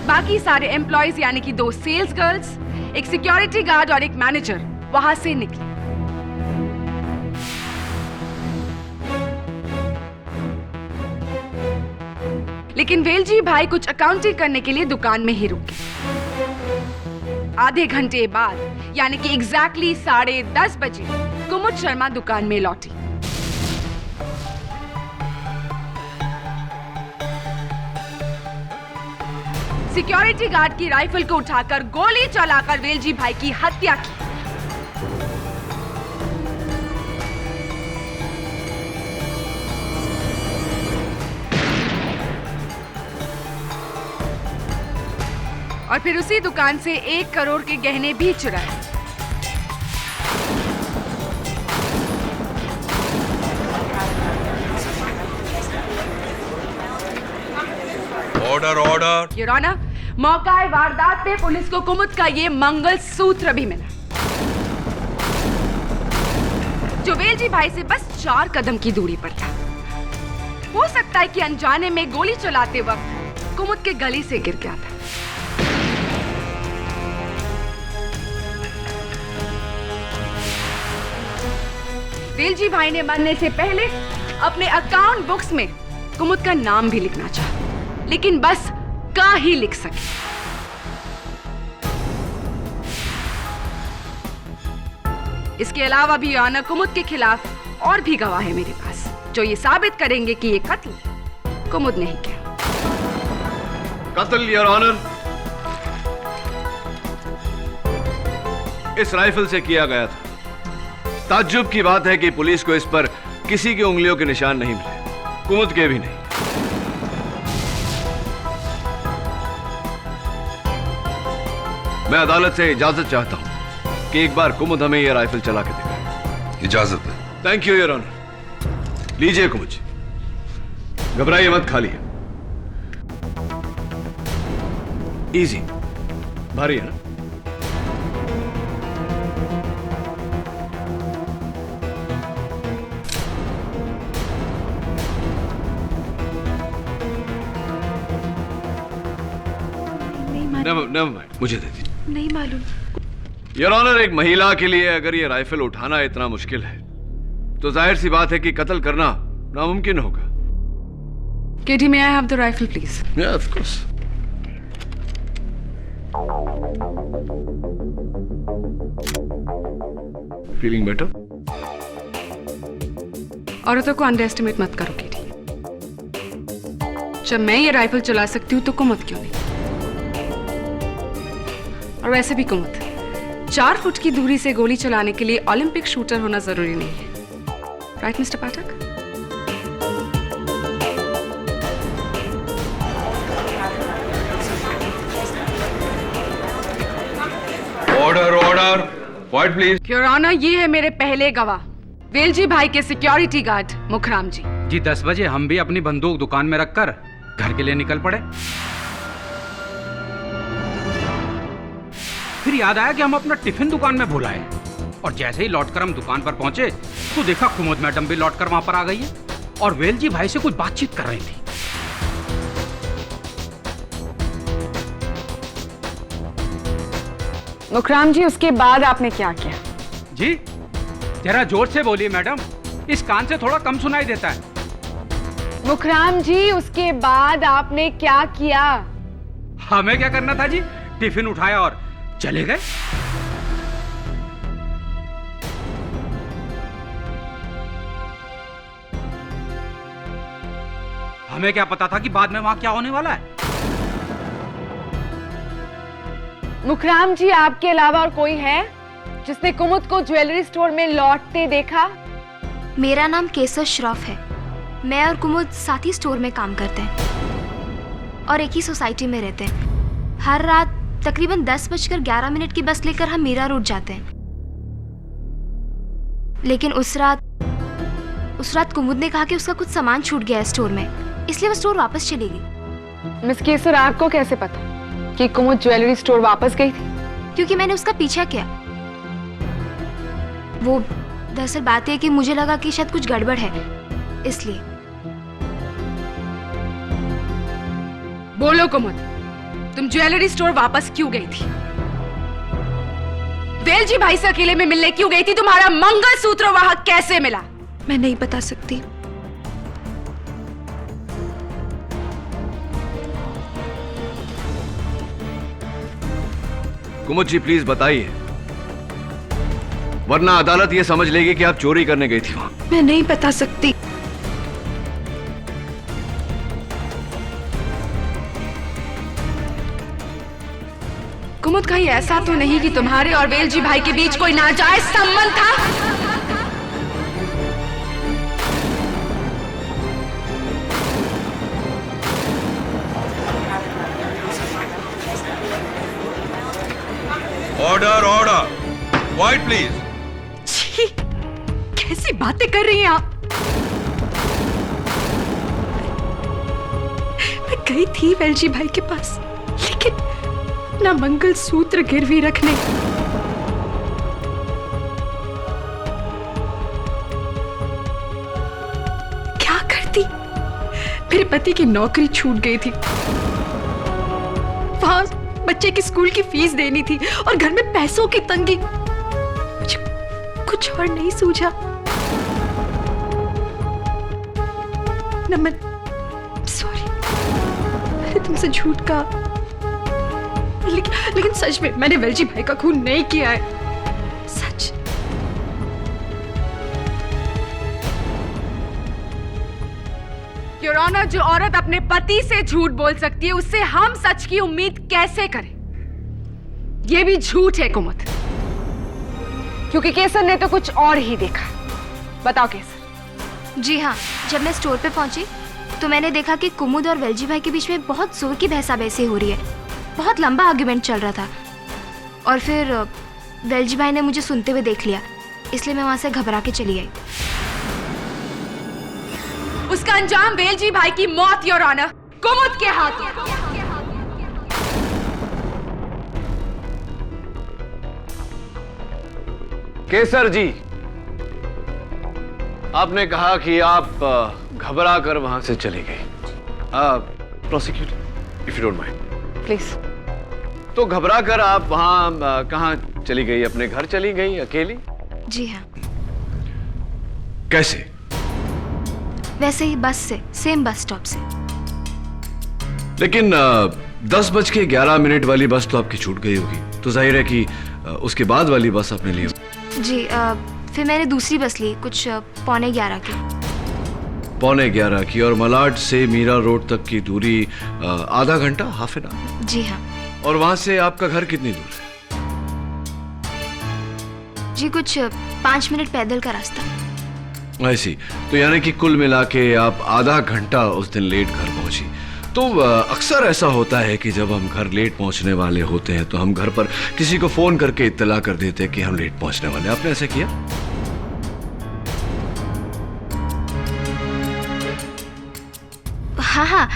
बाकी सारे एम्प्लॉयज यानी कि 2 सेल्स गर्ल्स, एक सिक्योरिटी गार्ड और एक मैनेजर वहां से निकले। लेकिन वेलजी भाई कुछ अकाउंटिंग करने के लिए दुकान में ही रुके। आधे घंटे बाद यानी कि एग्जैक्टली 10:30 बजे कुमुद शर्मा दुकान में लौटी। सिक्योरिटी गार्ड की राइफल को उठाकर गोली चलाकर वेलजी भाई की हत्या की। और फिर उसी दुकान से 1 करोड़ के गहने भी चुराए। Order order. योर ऑनर, मौका वारदात पे पुलिस को कुमुद का ये मंगलसूत्र भी मिला, जो वेलजी भाई से बस 4 कदम की दूरी पर था। हो सकता है कि अनजाने में गोली चलाते वक्त कुमुद के गले से गिर गया था। वेलजी भाई ने मरने से पहले अपने अकाउंट बुक्स में कुमुद का नाम भी लिखना चाहा, लेकिन बस का ही लिख सके। इसके अलावा भी आना कुमुद के खिलाफ और भी गवाह है मेरे पास, जो ये साबित करेंगे कि ये कत्ल कुमुद ने ही किया। कत्ल योर ऑनर इस राइफल से किया गया था। ताज्जुब की बात है कि पुलिस को इस पर किसी की उंगलियों के निशान नहीं मिले, कुमुद के भी नहीं। मैं अदालत से इजाजत चाहता हूं कि एक बार कुमुद हमें यह राइफल चला के दिखाए। इजाजत है। Thank you your honour. लीजिए कुमुद, घबराइए मत, खालिए। इजी, भारी है ना? Never mind, मुझे दे दीजिए। नहीं मालूम। योर ऑनर, एक महिला के लिए अगर ये राइफल उठाना इतना मुश्किल है तो जाहिर सी बात है कि कत्ल करना नामुमकिन होगा। केटी, may I have the rifle, please? Yeah, of course. Feeling better? औरतों को अंडर एस्टिमेट मत करो केटी। जब मैं ये राइफल चला सकती हूँ तो कुमुद क्यों नहीं? और वैसे भी कुमुद 4 फुट की दूरी से गोली चलाने के लिए ओलंपिक शूटर होना जरूरी नहीं है। Right mister Pathak? Order order. Quiet please. Your honour, ये है मेरे पहले गवाह, वेलजी भाई के सिक्योरिटी गार्ड मुखराम जी। जी 10 बजे हम भी अपनी बंदूक दुकान में रखकर घर के लिए निकल पड़े। फिर याद आया कि हम अपना टिफिन दुकान में भूल आए, और जैसे ही लौटकर हम दुकान पर पहुंचे तो देखा कुमुद मैडम भी लौटकर वहां पर आ गई है और वेलजी भाई से कुछ बातचीत कर रही थी। मुखराम जी, उसके बाद आपने क्या किया? जी जरा जोर से बोलिए मैडम, इस कान से थोड़ा कम सुनाई देता है। मुखराम जी, उसके बाद आपने क्या किया? हमें क्या करना था जी, टिफिन उठाया और चले गए। हमें क्या पता था कि बाद में वहां क्या होने वाला है। मुखराम जी, आपके अलावा और कोई है जिसने कुमुद को ज्वेलरी स्टोर में लौटते देखा? मेरा नाम केसर श्रॉफ है। मैं और कुमुद साथ ही स्टोर में काम करते हैं और एक ही सोसाइटी में रहते हैं। हर रात तकरीबन 10:11 की बस लेकर हम मीरा रोड जाते हैं। लेकिन उस रात कुमुद ने कहा कि उसका कुछ सामान छूट गया है स्टोर में, इसलिए वो स्टोर वापस चली गई। मिस केसर, आपको कैसे पता कि कुमुद ज्वेलरी स्टोर वापस गई थी? क्योंकि मैंने उसका पीछा किया। वो दरअसल बात है कि मुझे लगा कि शायद कुछ गड़बड़ है, इसलिए। बोलो कुमुद, तुम ज्वेलरी स्टोर वापस क्यों गई थी? वेलजी भाई से अकेले में मिलने क्यों गई थी? तुम्हारा मंगलसूत्र वहां कैसे मिला? मैं नहीं बता सकती। कुमुद जी प्लीज बताइए, वरना अदालत ये समझ लेगी कि आप चोरी करने गई थी वहां। मैं नहीं बता सकती। कुमुद, कहीं ऐसा तो नहीं कि तुम्हारे और वेलजी भाई के बीच कोई नाजायज संबंध था? Order order, quiet please. छी, कैसी बातें कर रही हैं आप? मैं गई थी वेलजी भाई के पास, लेकिन ना मंगलसूत्र गिरवी रखने, क्या करती? मेरे पति की नौकरी छूट गई थी, वहां बच्चे की स्कूल की फीस देनी थी और घर में पैसों की तंगी। मुझे कुछ और नहीं सूझा। नमन, सॉरी, मैंने तुमसे झूठ कहा, लेकिन सच में मैंने वेलजी भाई का खून नहीं किया है, सच। योर ऑनर, जो औरत अपने पति से झूठ बोल सकती है, उससे हम सच की उम्मीद कैसे करें? यह भी झूठ है कुमुद, क्योंकि केसर ने तो कुछ और ही देखा। बताओ केसर। जी हाँ, जब मैं स्टोर पे पहुंची तो मैंने देखा कि कुमुद और वेलजी भाई के बीच में बहुत जोर की बहसाबहसी हो रही है। बहुत लंबा आर्गुमेंट चल रहा था और फिर वेलजी भाई ने मुझे सुनते हुए देख लिया, इसलिए मैं वहां से घबरा के चली आई। उसका अंजाम वेलजी भाई की मौत, योर ऑनर, कुमुद के हाथों। केसर जी, आपने कहा कि आप घबरा कर वहां से चली गई। Prosecutor, if you don't mind please. तो घबरा कर आप वहां कहां चली गई? अपने घर चली गई अकेली? जी हाँ। कैसे? वैसे ही, बस से, सेम बस स्टॉप से। लेकिन 10:11 वाली बस तो आपकी छूट गई होगी, तो जाहिर है कि उसके बाद वाली बस आपने ली होगी। जी, फिर मैंने दूसरी बस ली, कुछ 11:15 की। 11:15 की? और मलाड से मीरा रोड तक की दूरी आधा घंटा, हाफ एन आवर? जी हाँ। और वहां से आपका घर कितनी दूर है? जी, कुछ 5 मिनट पैदल का रास्ता। ऐसी, तो यानी कि कुल मिला के आप आधा घंटा उस दिन लेट घर पहुंची। तो अक्सर ऐसा होता है कि जब हम घर लेट पहुंचने वाले होते हैं तो हम घर पर किसी को फोन करके इत्तला कर देते हैं कि हम लेट पहुंचने वाले। आपने ऐसा किया? हाँ,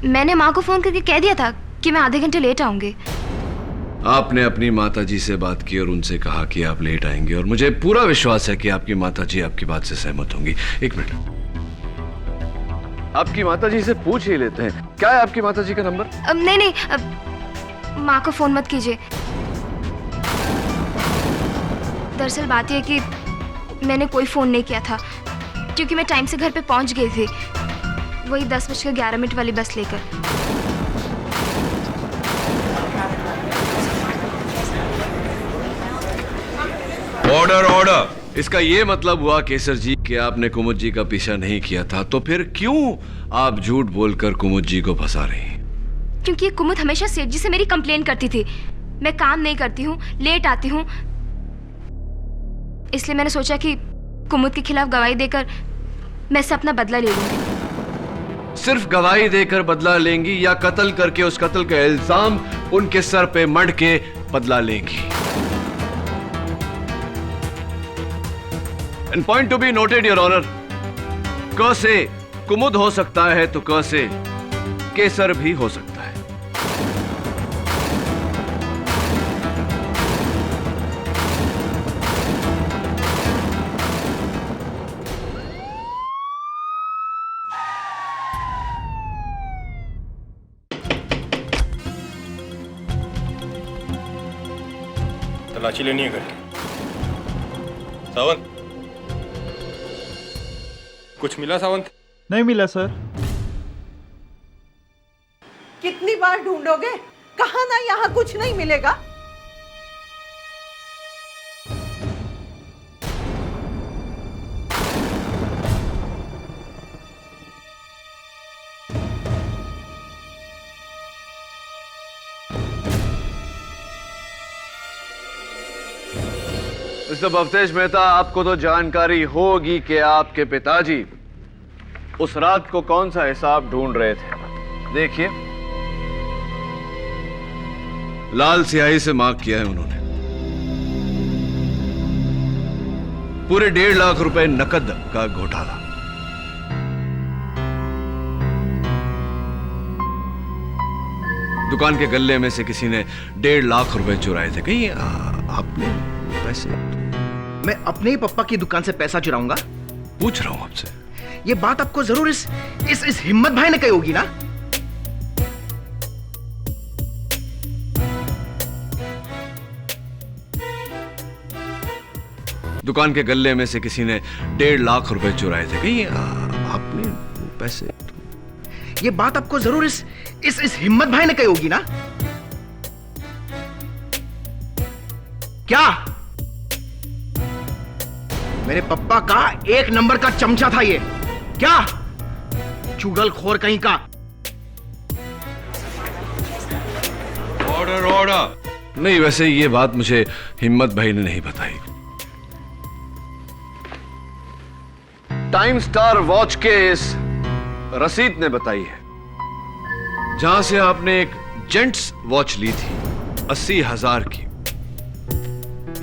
मैंने माँ को फोन करके कह दिया था कि मैं आधे घंटे लेट आऊंगी। आपने अपनी माताजी से बात की और उनसे कहा कि आप लेट आएंगे, और मुझे पूरा विश्वास है कि आपकी माताजी आपकी बात से सहमत होंगी। एक मिनट, आपकी माताजी से पूछ ही लेते हैं। क्या है आपकी माताजी का नंबर? नहीं, माँ को फोन मत कीजिए। दरअसल बात यह कि मैंने कोई फोन नहीं किया था, क्योंकि मैं टाइम से घर पे पहुंच गई थी, वही 10:11 वाली बस लेकर। Order order. इसका ये मतलब हुआ केसर जी कि आपने कुमुद जी का पीछा नहीं किया था, तो फिर क्यों आप झूठ बोलकर कुमुद जी को फंसा रही हैं? क्योंकि कुमुद हमेशा सेठ जी से मेरी कंप्लेन करती थी, मैं काम नहीं करती हूँ, लेट आती हूँ, इसलिए मैंने सोचा कि कुमुद के खिलाफ गवाही देकर मैं इससे अपना बदला ले लूंगी। सिर्फ गवाही देकर बदला लेंगी या कत्ल करके उस कत्ल का इल्जाम उनके सर पे मढ़ के बदला लेंगी? And point to be noted, Your Honor, क से कुमुद हो सकता है तो क से केसर भी हो सकता है। तलाशी लेनी है घर की। सावंत, कुछ मिला सावंत? नहीं मिला सर। कितनी बार ढूंढोगे? कहा ना यहाँ कुछ नहीं मिलेगा। मिस्टर भवतेश मेहता, आपको तो जानकारी होगी कि आपके पिताजी उस रात को कौन सा हिसाब ढूंढ रहे थे। देखिए, लाल स्याही से मार्क किया है उन्होंने। पूरे 1.5 लाख रुपए नकद का घोटाला। दुकान के गल्ले में से किसी ने 1.5 लाख रुपए चुराए थे। कहीं आपने पैसे? मैं अपने ही पप्पा की दुकान से पैसा चुराऊंगा? पूछ रहा हूं आपसे। ये बात आपको जरूर इस हिम्मत भाई ने कही होगी ना? दुकान के गल्ले में से किसी ने 1.5 लाख रुपए चुराए थे। कहीं आपने पैसे? ये बात आपको जरूर इस हिम्मत भाई ने कही होगी ना? क्या? मेरे पप्पा का 1 नंबर का चमचा था ये। क्या? चुगलखोर कहीं का। Order order. नहीं, वैसे ये बात मुझे हिम्मत भाई ने नहीं बताई। टाइम स्टार वॉच के इस रसीद ने बताई है, जहां से आपने एक जेंट्स वॉच ली थी 80,000 की।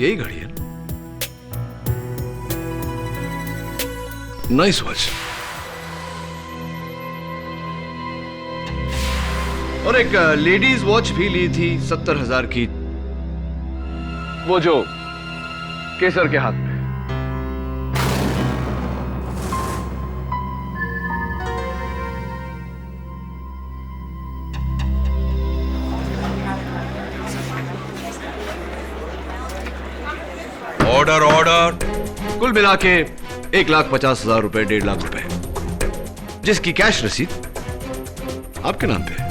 यही घड़ी है ना? Nice watch. और एक लेडीज वॉच भी ली थी 70,000 की, वो जो केसर के हाथ में। Order order. कुल मिला के 1,50,000 रुपए, 1.5 लाख रुपए, जिसकी कैश रसीद आपके नाम पे है।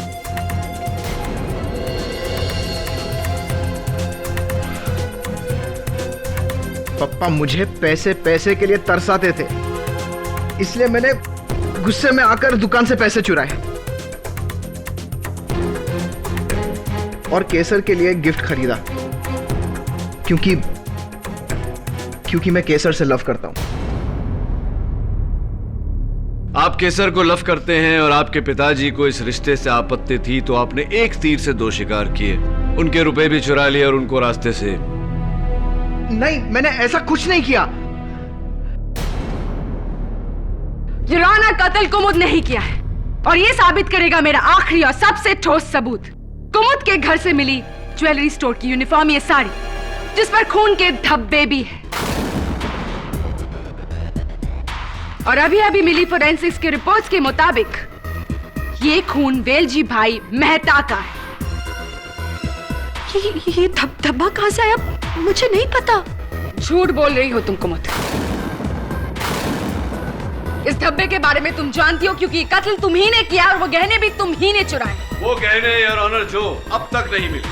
पप्पा मुझे पैसे के लिए तरसाते थे, इसलिए मैंने गुस्से में आकर दुकान से पैसे चुराए और केसर के लिए गिफ्ट खरीदा, क्योंकि मैं केसर से लव करता हूं। आप केसर को लव करते हैं और आपके पिताजी को इस रिश्ते से आपत्ति थी, तो आपने एक तीर से 2 शिकार किए। उनके रुपए भी चुरा लिए और उनको रास्ते से। नहीं, मैंने ऐसा कुछ नहीं किया। युराना कत्ल कुमुद नहीं किया है, और ये साबित करेगा मेरा आखिरी और सबसे ठोस सबूत। कुमुद के घर से मिली ज्वेलरी स्टोर की यूनिफॉर्म, ये साड़ी जिस पर खून के धब्बे भी है, और अभी अभी मिली फोरेंसिक्स के रिपोर्ट्स के मुताबिक ये खून वेलजी भाई मेहता का है। ये धब्बा कहां से आया मुझे नहीं पता। झूठ बोल रही हो तुम कुमुद। इस धब्बे के बारे में तुम जानती हो, क्योंकि कत्ल तुम ही ने किया और वो गहने भी तुम ही ने चुराए। वो गहने योर ऑनर जो अब तक नहीं मिले,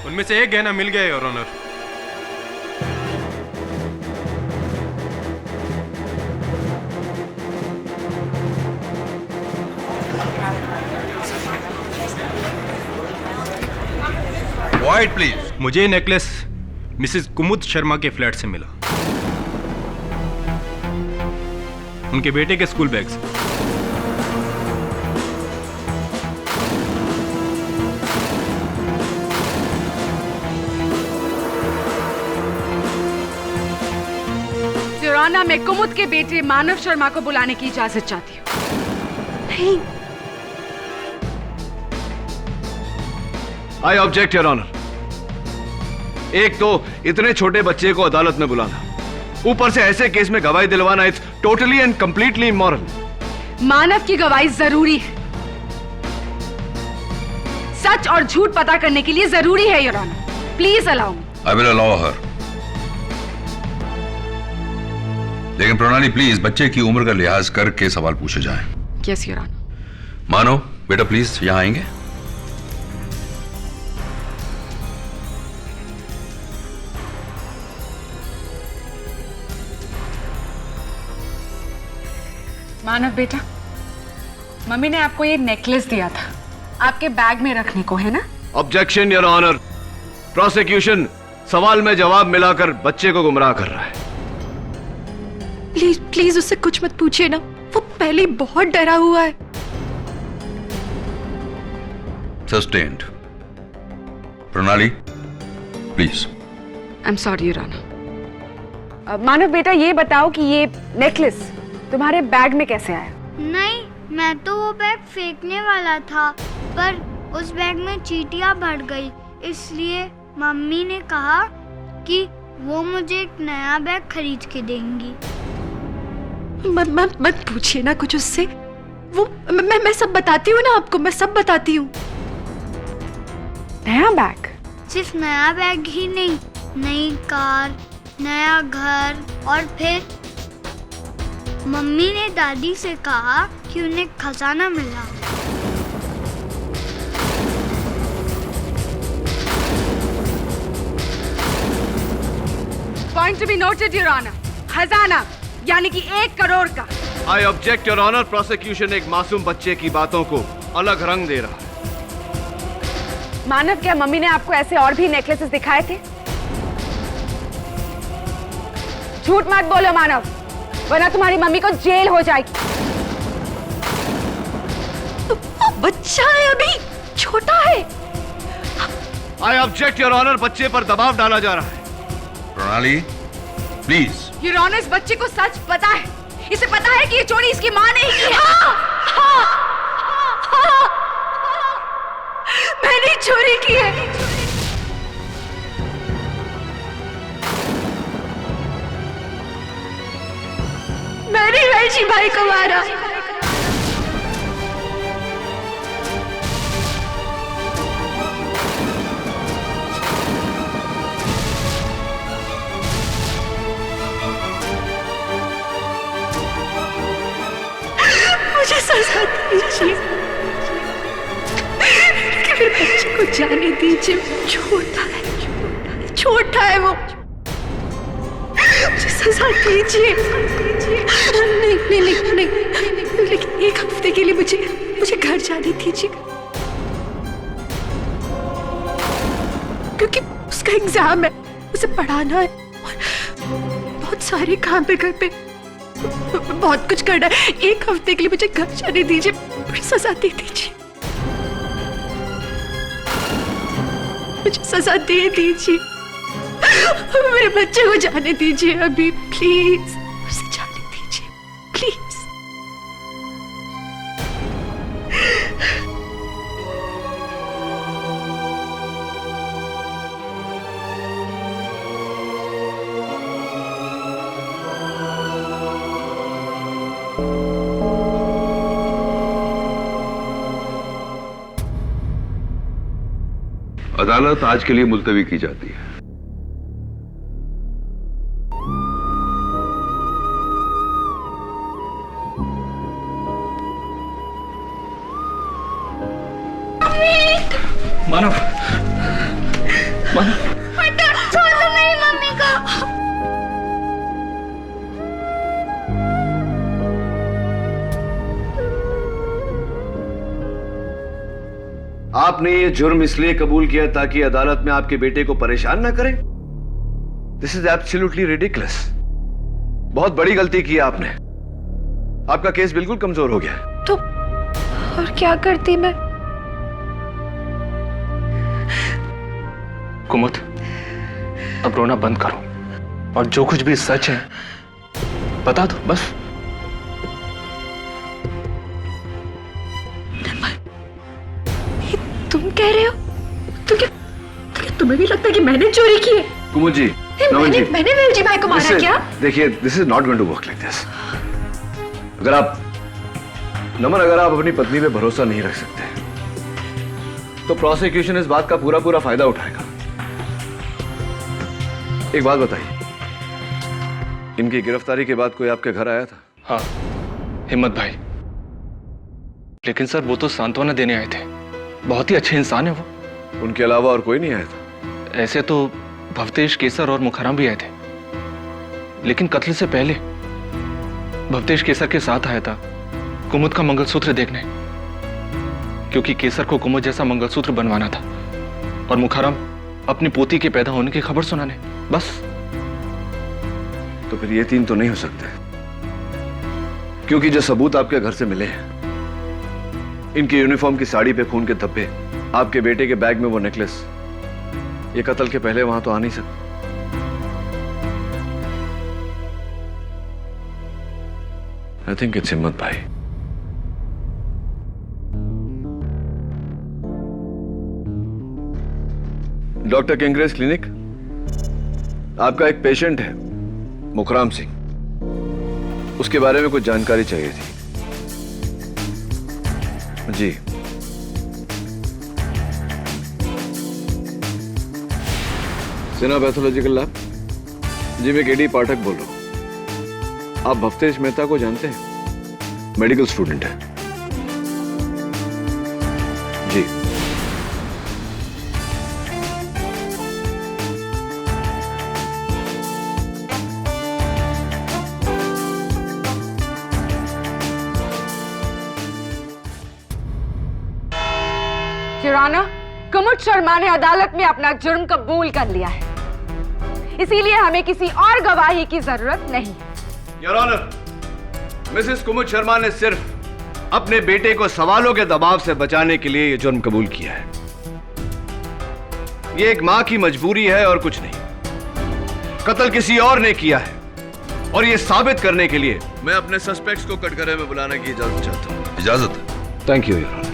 उनमें से एक गहना मिल गया योर ऑनर। White please. मुझे नेकलेस मिसेस कुमुद शर्मा के फ्लैट से मिला, उनके बेटे के स्कूल बैग से। सिराना में कुमुद के बेटे मानव शर्मा को बुलाने की इजाजत चाहती हूँ। नहीं। I object your honour. एक तो इतने छोटे बच्चे को अदालत में बुलाना, ऊपर से ऐसे केस में गवाही दिलवाना, it's totally and completely immoral. Manav की गवाही जरूरी है, सच और झूठ पता करने के लिए जरूरी है your honour. Please allow me. I will allow her. लेकिन प्रणाली प्लीज बच्चे की उम्र का लिहाज करके सवाल पूछे जाएं। Yes your honour. मानो बेटा प्लीज यहां आएंगे। मानव बेटा, मम्मी ने आपको ये नेकलेस दिया था आपके बैग में रखने को, है ना? Objection your honour. प्रोसिक्यूशन सवाल में जवाब मिलाकर बच्चे को गुमराह कर रहा है। प्लीज प्लीज उससे कुछ मत पूछिए ना, वो पहले ही बहुत डरा हुआ है। Sustained. Pranali please. I am sorry your honour. Manav बेटा, ये बताओ कि ये नेकलेस तुम्हारे बैग में कैसे आया? नहीं, मैं तो वो बैग फेंकने वाला था, पर उस बैग में चींटियां बढ़ गई, इसलिए मम्मी ने कहा कि वो मुझे एक नया बैग खरीद के देंगी। मत पूछिए ना कुछ उससे, वो मैं सब बताती हूँ ना आपको, मैं सब बताती हूँ। नया बैग? सिर्फ नया बैग ही नहीं, नई कार, नया घर, और फिर मम्मी ने दादी से कहा कि उन्हें खजाना मिला। Point to be noted your honour. खजाना यानी कि 1 करोड़ का। I object your honour. Prosecution एक मासूम बच्चे की बातों को अलग रंग दे रहा है। मानव, क्या मम्मी ने आपको ऐसे और भी नेकलेसेस दिखाए थे? झूठ मत बोलो मानव, वरना तुम्हारी मम्मी को जेल हो जाएगी। बच्चा है, अभी छोटा है। I object your honour. बच्चे पर दबाव डाला जा रहा है। प्रणाली प्लीज। योर ऑनर, इस बच्चे को सच पता है, इसे पता है कि ये चोरी इसकी माँ ने ही की है। मैंने चोरी की है। मैंने वेलजी भाई को मारा। मुझे सजा दीजिए, मेरे बच्चे को जाने दीजिए। छोटा है वो, मुझे सजा दीजिए। नहीं, लेकिन 1 हफ्ते के लिए मुझे घर जाने दीजिए, क्योंकि उसका एग्जाम है, उसे पढ़ाना है और बहुत सारे काम है घर पे, बहुत कुछ करना है। 1 हफ्ते के लिए मुझे घर जाने दीजिए, मुझे सजा दे दीजिए, मुझे सजा दे दीजिए। मेरे बच्चे को जाने दीजिए अभी, प्लीज उसे जाने दीजिए, प्लीज। अदालत आज के लिए मुलतवी की जाती है। मानव, छोड़ दो मेरी मम्मी को। आपने ये जुर्म इसलिए कबूल किया ताकि अदालत में आपके बेटे को परेशान ना करें? This is absolutely ridiculous. बहुत बड़ी गलती की आपने। आपका केस बिल्कुल कमजोर हो गया। तो और क्या करती मैं? कुमुद, अब रोना बंद करो और जो कुछ भी सच है बता दो बस। तुम कह रहे हो तुम्हें भी लगता है कि मैंने चोरी की है? कुमुद जी, नमन जी, मैंने वेलजी भाई को मारा क्या? देखिए, this is not going to work like this. अगर आप अपनी पत्नी पे भरोसा नहीं रख सकते तो प्रोसिक्यूशन इस बात का पूरा फायदा उठाएगा। एक बात बताइए, इनकी गिरफ्तारी के बाद कोई आपके घर आया था? हाँ, हिम्मत भाई। लेकिन सर वो तो सांत्वना देने आए थे, बहुत ही अच्छे इंसान है वो। उनके अलावा और कोई नहीं आया था? ऐसे तो भवतेश, केसर और मुखराम भी आए थे, लेकिन कत्ल से पहले भवतेश केसर के साथ आया था कुमुद का मंगलसूत्र देखने, क्योंकि केसर को कुमुद जैसा मंगलसूत्र बनवाना था और मुखराम अपनी पोती के पैदा होने की खबर सुनाने, बस। तो फिर ये तीन तो नहीं हो सकते, क्योंकि जो सबूत आपके घर से मिले हैं, इनकी यूनिफॉर्म की साड़ी पे खून के धब्बे, आपके बेटे के बैग में वो नेकलेस, ये कत्ल के पहले वहां तो आ नहीं सकते। आई थिंक इट्स हिम्मत भाई। डॉक्टर किंग्रेस क्लिनिक, आपका एक पेशेंट है मुखराम सिंह, उसके बारे में कुछ जानकारी चाहिए थी। जी, सिन्हा पैथोलॉजिकल लैब। जी, मैं केडी पाठक बोल रहा हूं। आप भवतेश मेहता को जानते हैं? मेडिकल स्टूडेंट है। जी, युराना, कुमुद शर्मा ने अदालत में अपना जुर्म कबूल कर लिया है, इसीलिए हमें किसी और गवाही की जरूरत नहीं। योर ऑनर, मिसेस कुमुद शर्मा ने सिर्फ अपने बेटे को सवालों के दबाव से बचाने के लिए यह जुर्म कबूल किया है। यह एक मां की मजबूरी है और कुछ नहीं। कत्ल किसी और ने किया है, और यह साबित करने के लिए मैं अपने सस्पेक्ट्स को कटघरे में बुलाने की इजाजत चाहता हूं। इजाजत? Thank you your honour.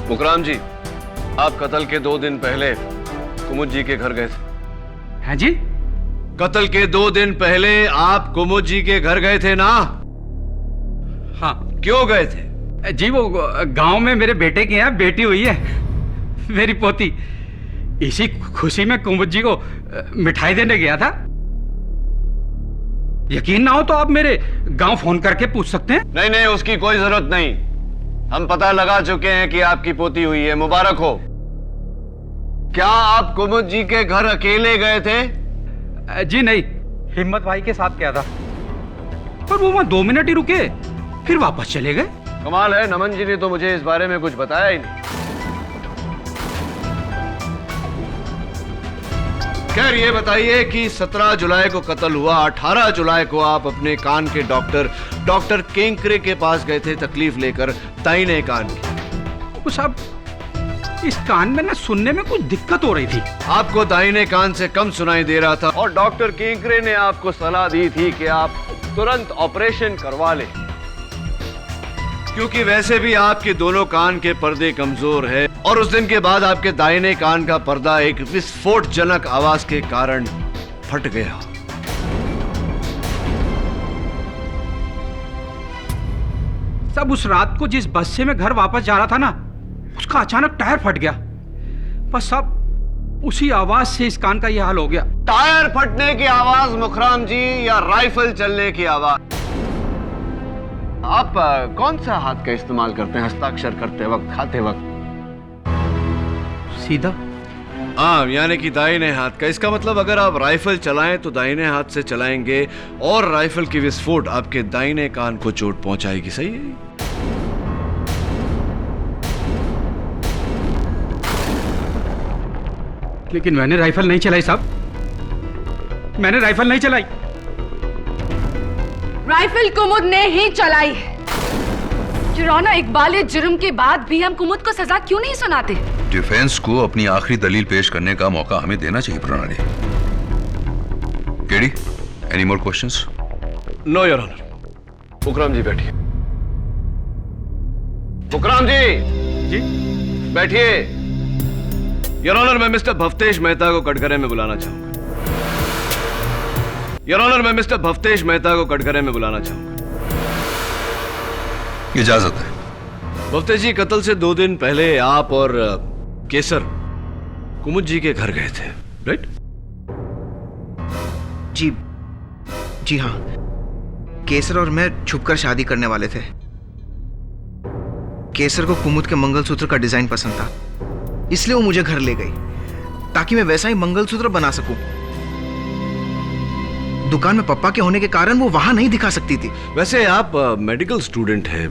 Mukram ji, आप कत्ल के 2 दिन पहले कुमुद जी के घर गए थे? हैं जी? कत्ल के 2 दिन पहले आप कुमुद जी के घर गए थे ना? हाँ। क्यों गए थे? जी, वो गांव में मेरे बेटे के यहाँ बेटी हुई है, मेरी पोती। इसी खुशी में कुमुद जी को मिठाई देने गया था। यकीन ना हो तो आप मेरे गांव फोन करके पूछ सकते हैं। नहीं नहीं, उसकी कोई जरूरत नहीं। हम पता लगा चुके हैं कि आपकी पोती हुई है, मुबारक हो। क्या आप कुमुद जी के घर अकेले गए थे? जी नहीं, हिम्मत भाई के साथ गया था, पर वो वहां 2 मिनट ही रुके, फिर वापस चले गए। कमाल है, नमन जी ने तो मुझे इस बारे में कुछ बताया ही नहीं। खैर, ये बताइए कि 17 जुलाई को कत्ल हुआ, 18 जुलाई को आप अपने कान के डॉक्टर केंकरे के पास गए थे तकलीफ लेकर, दाहिने कान की। वो साहब, इस कान में ना सुनने में कुछ दिक्कत हो रही थी। आपको दाहिने कान से कम सुनाई दे रहा था, और डॉक्टर केंकरे ने आपको सलाह दी थी कि आप तुरंत ऑपरेशन करवा लें, क्योंकि वैसे भी आपके दोनों कान के पर्दे कमजोर है, और उस दिन के बाद आपके दाहिने कान का पर्दा एक विस्फोटजनक आवाज के कारण फट गया। सब उस रात को जिस बस से मैं घर वापस जा रहा था ना, उसका अचानक टायर फट गया। बस सब उसी आवाज से इस कान का यह हाल हो गया। टायर फटने की आवाज मुखराम जी, या राइफल चलने की आवाज? आप कौन सा हाथ का इस्तेमाल करते हैं हस्ताक्षर करते वक्त, खाते वक्त? सीधा। हाँ, यानी कि दाहिने हाथ का। इसका मतलब अगर आप राइफल चलाएं तो दाहिने हाथ से चलाएंगे, और राइफल की विस्फोट आपके दाहिने कान को चोट पहुंचाएगी। सही है? लेकिन मैंने राइफल नहीं चलाई साहब, मैंने राइफल नहीं चलाई। राइफल कुमुद ने ही चलाई है। युराना, इकबाल जुर्म के बाद भी हम कुमुद को सजा क्यों नहीं सुनाते? डिफेंस को अपनी आखिरी दलील पेश करने का मौका हमें देना चाहिए Pranali. KD, any more questions? No your honour. Mukram ji बैठिए। मुकराम जी बैठिए। योर ऑनर, मैं मिस्टर भवतेश मेहता को कटघरे में बुलाना चाहूंगा। योर ऑनर, मैं मिस्टर भवतेश मेहता को कटघरे में बुलाना चाहूंगा। इजाजत है। भवतेश जी, कत्ल से 2 दिन पहले आप और केसर कुमुद जी के घर गए थे, राइट? जी हाँ, केसर और मैं छुपकर शादी करने वाले थे। केसर को कुमुद के मंगलसूत्र का डिजाइन पसंद था, इसलिए वो मुझे घर ले गई ताकि मैं वैसा ही मंगलसूत्र बना सकूं। दुकान में पप्पा के होने के कारण वो वहां नहीं दिखा सकती थी। वैसे आप मेडिकल स्टूडेंट हैं?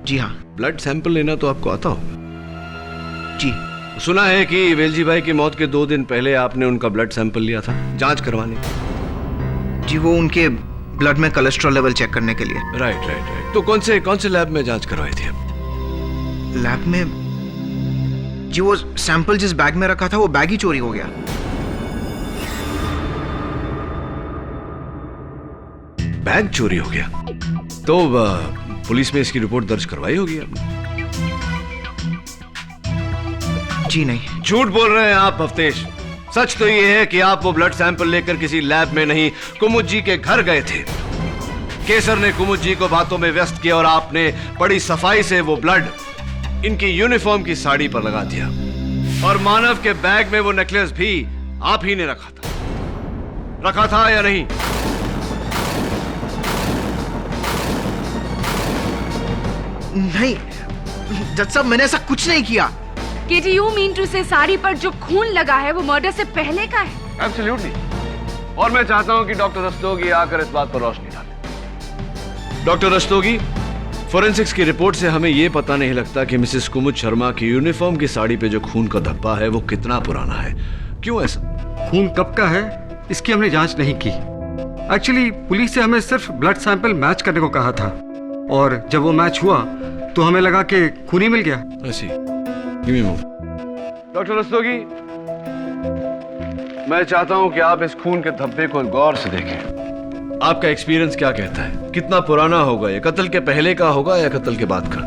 जी हाँ। ब्लड सैंपल लेना तो आपको आता होगा? जी। सुना है कि वेलजी भाई की मौत के 2 दिन पहले आपने उनका ब्लड सैंपल लिया था जांच करवाने। जी, वो उनके ब्लड में कोलेस्ट्रॉल लेवल चेक करने के लिए। राइट। तो कौन से लैब में जांच करवाई थी आप? लैब में? जी, वो सैंपल जिस बैग में रखा था वो बैग ही चोरी हो गया। बैग चोरी हो गया? तो पुलिस में इसकी रिपोर्ट दर्ज करवाई होगी आपने? जी नहीं। झूठ बोल रहे हैं आप हफ्तेश। सच तो ये है कि आप वो ब्लड सैंपल लेकर किसी लैब में नहीं, कुमुद जी के घर गए थे। केसर ने कुमुद जी को बातों में व्यस्त किया और आपने बड़ी सफाई से वो ब्लड इनकी यूनिफॉर्म की साड़ी पर लगा दिया। और मानव के बैग में वो नेकलेस भी आप ही ने रखा था या नहीं? नहीं जज साहब, मैंने ऐसा कुछ नहीं किया। केटी, यू मीन टू से साड़ी पर जो खून लगा है वो मर्डर से पहले का है? एब्सोल्युटली। और मैं चाहता हूं कि डॉक्टर रस्तोगी आकर इस बात पर रोशनी डाले। डॉक्टर रस्तोगी, फोरेंसिक्स की रिपोर्ट से हमें यह पता नहीं लगता कि मिसेस कुमुद शर्मा की यूनिफॉर्म की साड़ी पे जो खून का धब्बा है वो कितना पुराना है। क्यों ऐसा? खून कब का है इसकी हमने जांच नहीं की। एक्चुअली पुलिस से हमें सिर्फ ब्लड सैंपल मैच करने को कहा था, और जब वो मैच हुआ तो हमें लगा कि खून ही मिल गया। ऐसी। डॉक्टर रस्तोगी, मैं चाहता हूं कि आप इस खून के धब्बे को गौर से देखें। आपका एक्सपीरियंस क्या कहता है? कितना पुराना होगा ये? कत्ल के पहले का होगा या कत्ल के बाद का?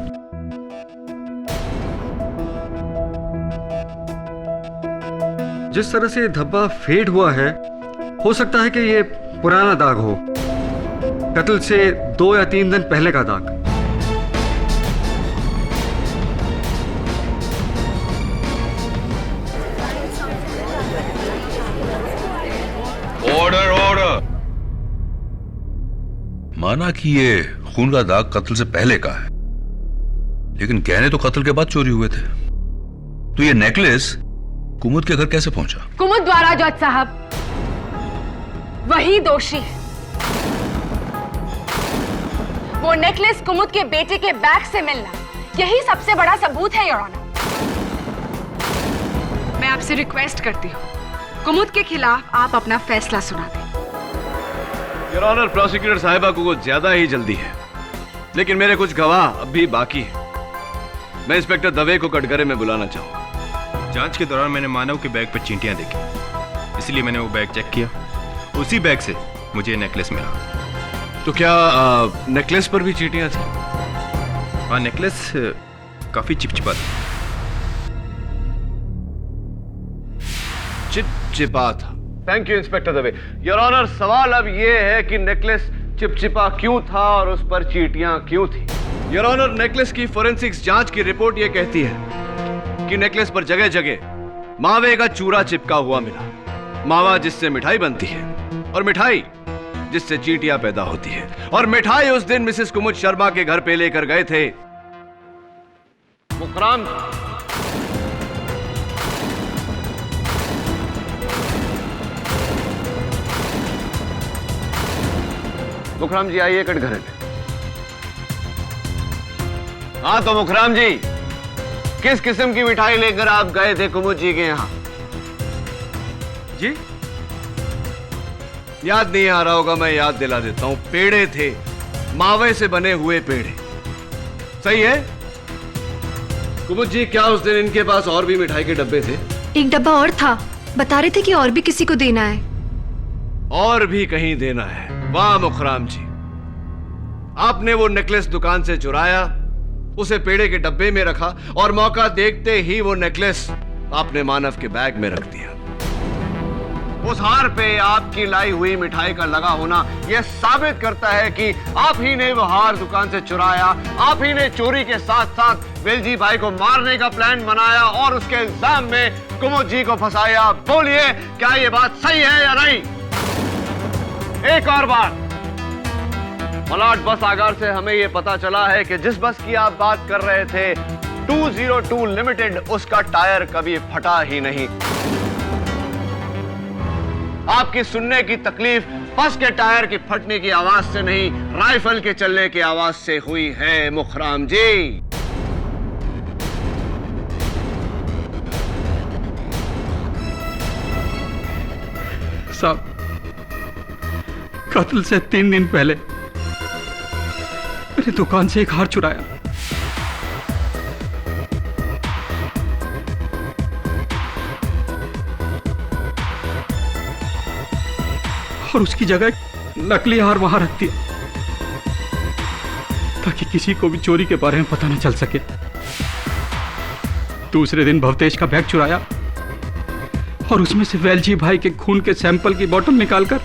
जिस तरह से धब्बा फेड हुआ है, हो सकता है कि ये पुराना दाग हो, कत्ल से 2 या 3 दिन पहले का दाग। ऑर्डर। माना कि ये खून का दाग कत्ल से पहले का है, लेकिन गहने तो कत्ल के बाद चोरी हुए थे। तो ये नेकलेस कुमुद के घर कैसे पहुंचा? कुमुद द्वारा, जज साहब। वही दोषी है। वो नेकलेस कुमुद के बेटे के बैग से मिलना, यही सबसे बड़ा सबूत है, योर ऑनर। मैं आपसे रिक्वेस्ट करती हूँ, कुमुद के खिलाफ आप अपना फैसला सुना दें। योर ऑनर, प्रोसिक्यूटर साहिबा को कुछ ज्यादा ही जल्दी है, लेकिन मेरे कुछ गवाह अब भी बाकी हैं। मैं इंस्पेक्टर दवे को कटघरे में बुलाना चाहूंगा। जांच के दौरान मैंने मानव के बैग पर चींटियां देखी, इसलिए मैंने वो बैग चेक किया। उसी बैग से मुझे नेकलेस मिला। तो क्या नेकलेस पर भी चींटियां थी? हाँ, नेकलेस काफी चिपचिपा था। चिपचिपा था। Thank you inspector Dave. Your honour, सवाल अब यह है कि नेकलेस चिपचिपा क्यों था और उस पर चींटियां क्यों थी? योर ऑनर, नेकलेस की फोरेंसिक्स जांच की रिपोर्ट यह कहती है कि नेकलेस पर जगह जगह मावे का चूरा चिपका हुआ मिला। मावा जिससे मिठाई बनती है, और मिठाई जिससे चींटियां पैदा होती है। और मिठाई उस दिन मिसेस कुमुद शर्मा के घर पे लेकर गए थे मुकराम। मुखराम जी, आइए कटघरे में। हाँ तो मुखराम जी, किस किस्म की मिठाई लेकर आप गए थे कुमुद जी के यहाँ? जी याद नहीं आ रहा होगा, मैं याद दिला देता हूं। पेड़े थे, मावे से बने हुए पेड़े। सही है कुमुद जी? क्या उस दिन इनके पास और भी मिठाई के डब्बे थे? एक डब्बा और था, बता रहे थे कि और भी किसी को देना है। और भी कहीं देना है? वाह मुखराम जी, आपने वो नेकलेस दुकान से चुराया, उसे पेड़े के डब्बे में रखा, और मौका देखते ही वो नेकलेस आपने मानव के बैग में रख दिया। उस हार पे आपकी लाई हुई मिठाई का लगा होना यह साबित करता है कि आप ही ने वो हार दुकान से चुराया। आप ही ने चोरी के साथ साथ वेलजी भाई को मारने का प्लान बनाया और उसके इल्जाम में कुमुद जी को फंसाया। बोलिए, क्या ये बात सही है या नहीं? एक और बात, मलाड बस आगार से हमें ये पता चला है कि जिस बस की आप बात कर रहे थे 202 लिमिटेड, उसका टायर कभी फटा ही नहीं। आपकी सुनने की तकलीफ बस के टायर की फटने की आवाज से नहीं, राइफल के चलने की आवाज से हुई है मुखराम जी। साहब, कत्ल से 3 दिन पहले मेरी दुकान से एक हार चुराया। और उसकी जगह नकली हार वहां रख दिया ताकि किसी को भी चोरी के बारे में पता न चल सके। दूसरे दिन भवतेश का बैग चुराया और उसमें से वेलजी भाई के खून के सैंपल की बोतल निकालकर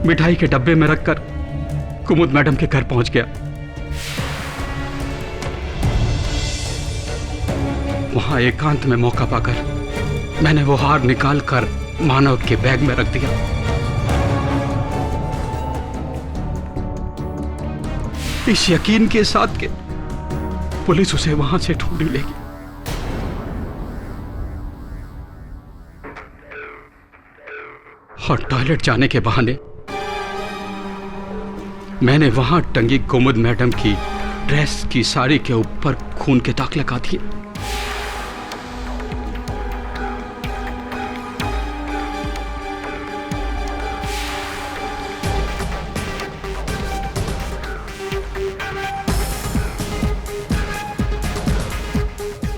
मिठाई के डब्बे में रखकर कुमुद मैडम के घर पहुंच गया। वहां एकांत में मौका पाकर मैंने वो हार निकालकर मानव के बैग में रख दिया। इस यकीन के साथ कि पुलिस उसे वहां से ढूंढ लेगी। और टॉयलेट जाने के बहाने मैंने वहां टंगी कुमुद मैडम की ड्रेस की साड़ी के ऊपर खून के दाग लगा दिए।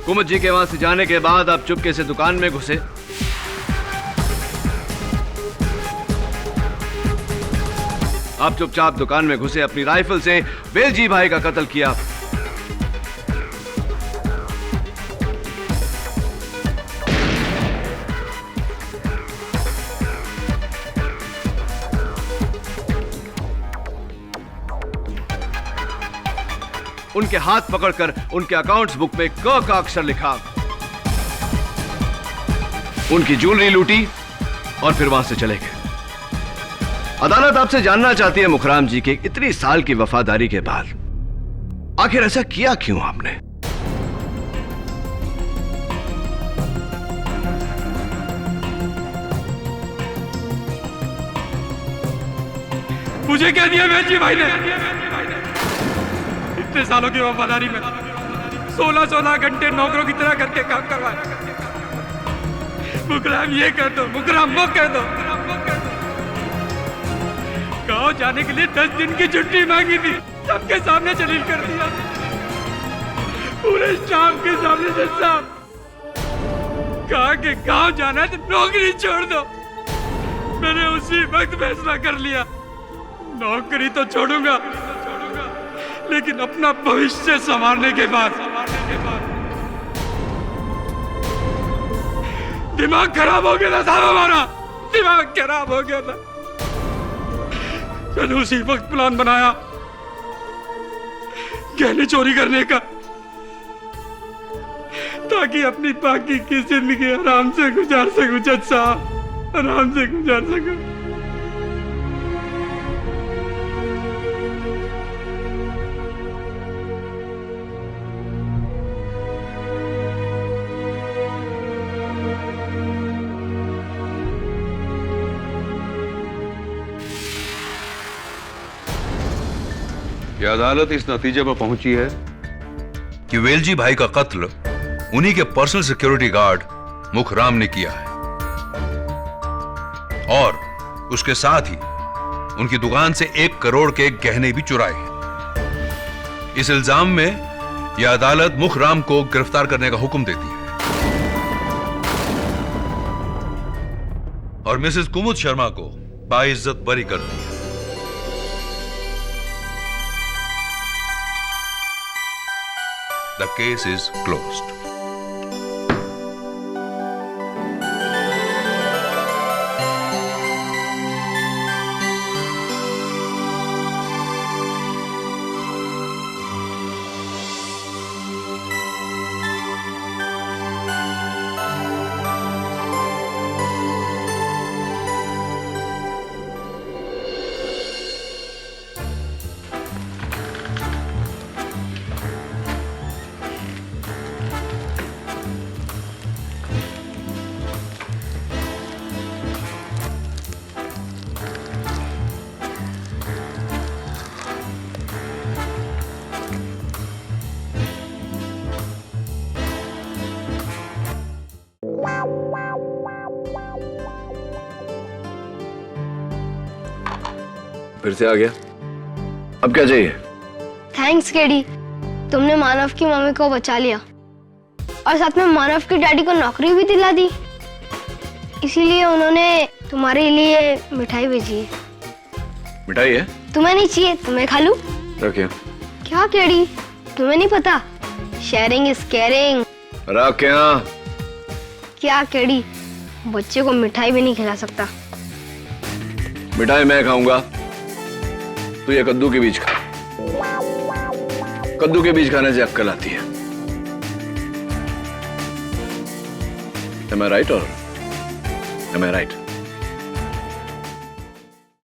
कुमुद जी के वहां से जाने के बाद आप चुपके से दुकान में घुसे। आप चुपचाप दुकान में घुसे, अपनी राइफल से वेलजी भाई का कत्ल किया। उनके हाथ पकड़कर उनके अकाउंट्स बुक में क का अक्षर लिखा, उनकी ज्वेलरी लूटी और फिर वहां से चले गए। अदालत आपसे जानना चाहती है मुखराम जी के इतनी साल की वफादारी के बाद आखिर ऐसा किया क्यों आपने? मुझे क्या दिया वेलजी भाई ने? इतने सालों की वफादारी में 16-16 घंटे नौकरों की तरह करके काम करवाया। मुकराम ये कर दो, मुकराम वो कर दो। गांव जाने के लिए 10 दिन की छुट्टी मांगी थी, सबके सामने जलील कर दिया, पूरे स्टाफ के सामने। जज साहब कहा कि गांव जाना है तो नौकरी छोड़ दो। मैंने उसी वक्त फैसला कर लिया, नौकरी तो छोड़ूंगा लेकिन अपना भविष्य संवारने के बाद। दिमाग खराब हो गया था साहब, हमारा दिमाग खराब हो गया था। मैंने उसी वक्त प्लान बनाया गहने चोरी करने का, ताकि अपनी बाकी की जिंदगी आराम से गुजार सकूं। जज साहब आराम से गुजार सकूं। यह अदालत इस नतीजे पर पहुंची है कि वेलजी भाई का कत्ल उन्हीं के पर्सनल सिक्योरिटी गार्ड मुखराम ने किया है और उसके साथ ही उनकी दुकान से 1 करोड़ के गहने भी चुराए हैं। इस इल्जाम में यह अदालत मुखराम को गिरफ्तार करने का हुक्म देती है और मिसेस कुमुद शर्मा को बाइज्जत बरी करती है। The case is closed. फिर से आ गया। अब क्या चाहिए? थैंक्स केडी, तुमने मानव की मम्मी को बचा लिया और साथ में मानव के डैडी को नौकरी भी दिला दी। इसीलिए उन्होंने तुम्हारे लिए मिठाई भेजी है। मिठाई है? तुम्हें नहीं चाहिए? तुम्हें खा लूं? रखिए। क्या केडी, तुम्हें नहीं पता शेयरिंग इज केयरिंग। रख यहाँ। क्या केडी, बच्चे को मिठाई भी नहीं खिला सकता। मिठाई मैं खाऊंगा, तू ये कद्दू के बीज खा। कद्दू के बीज खाने से अक्कल आती है। Am I right or am I right?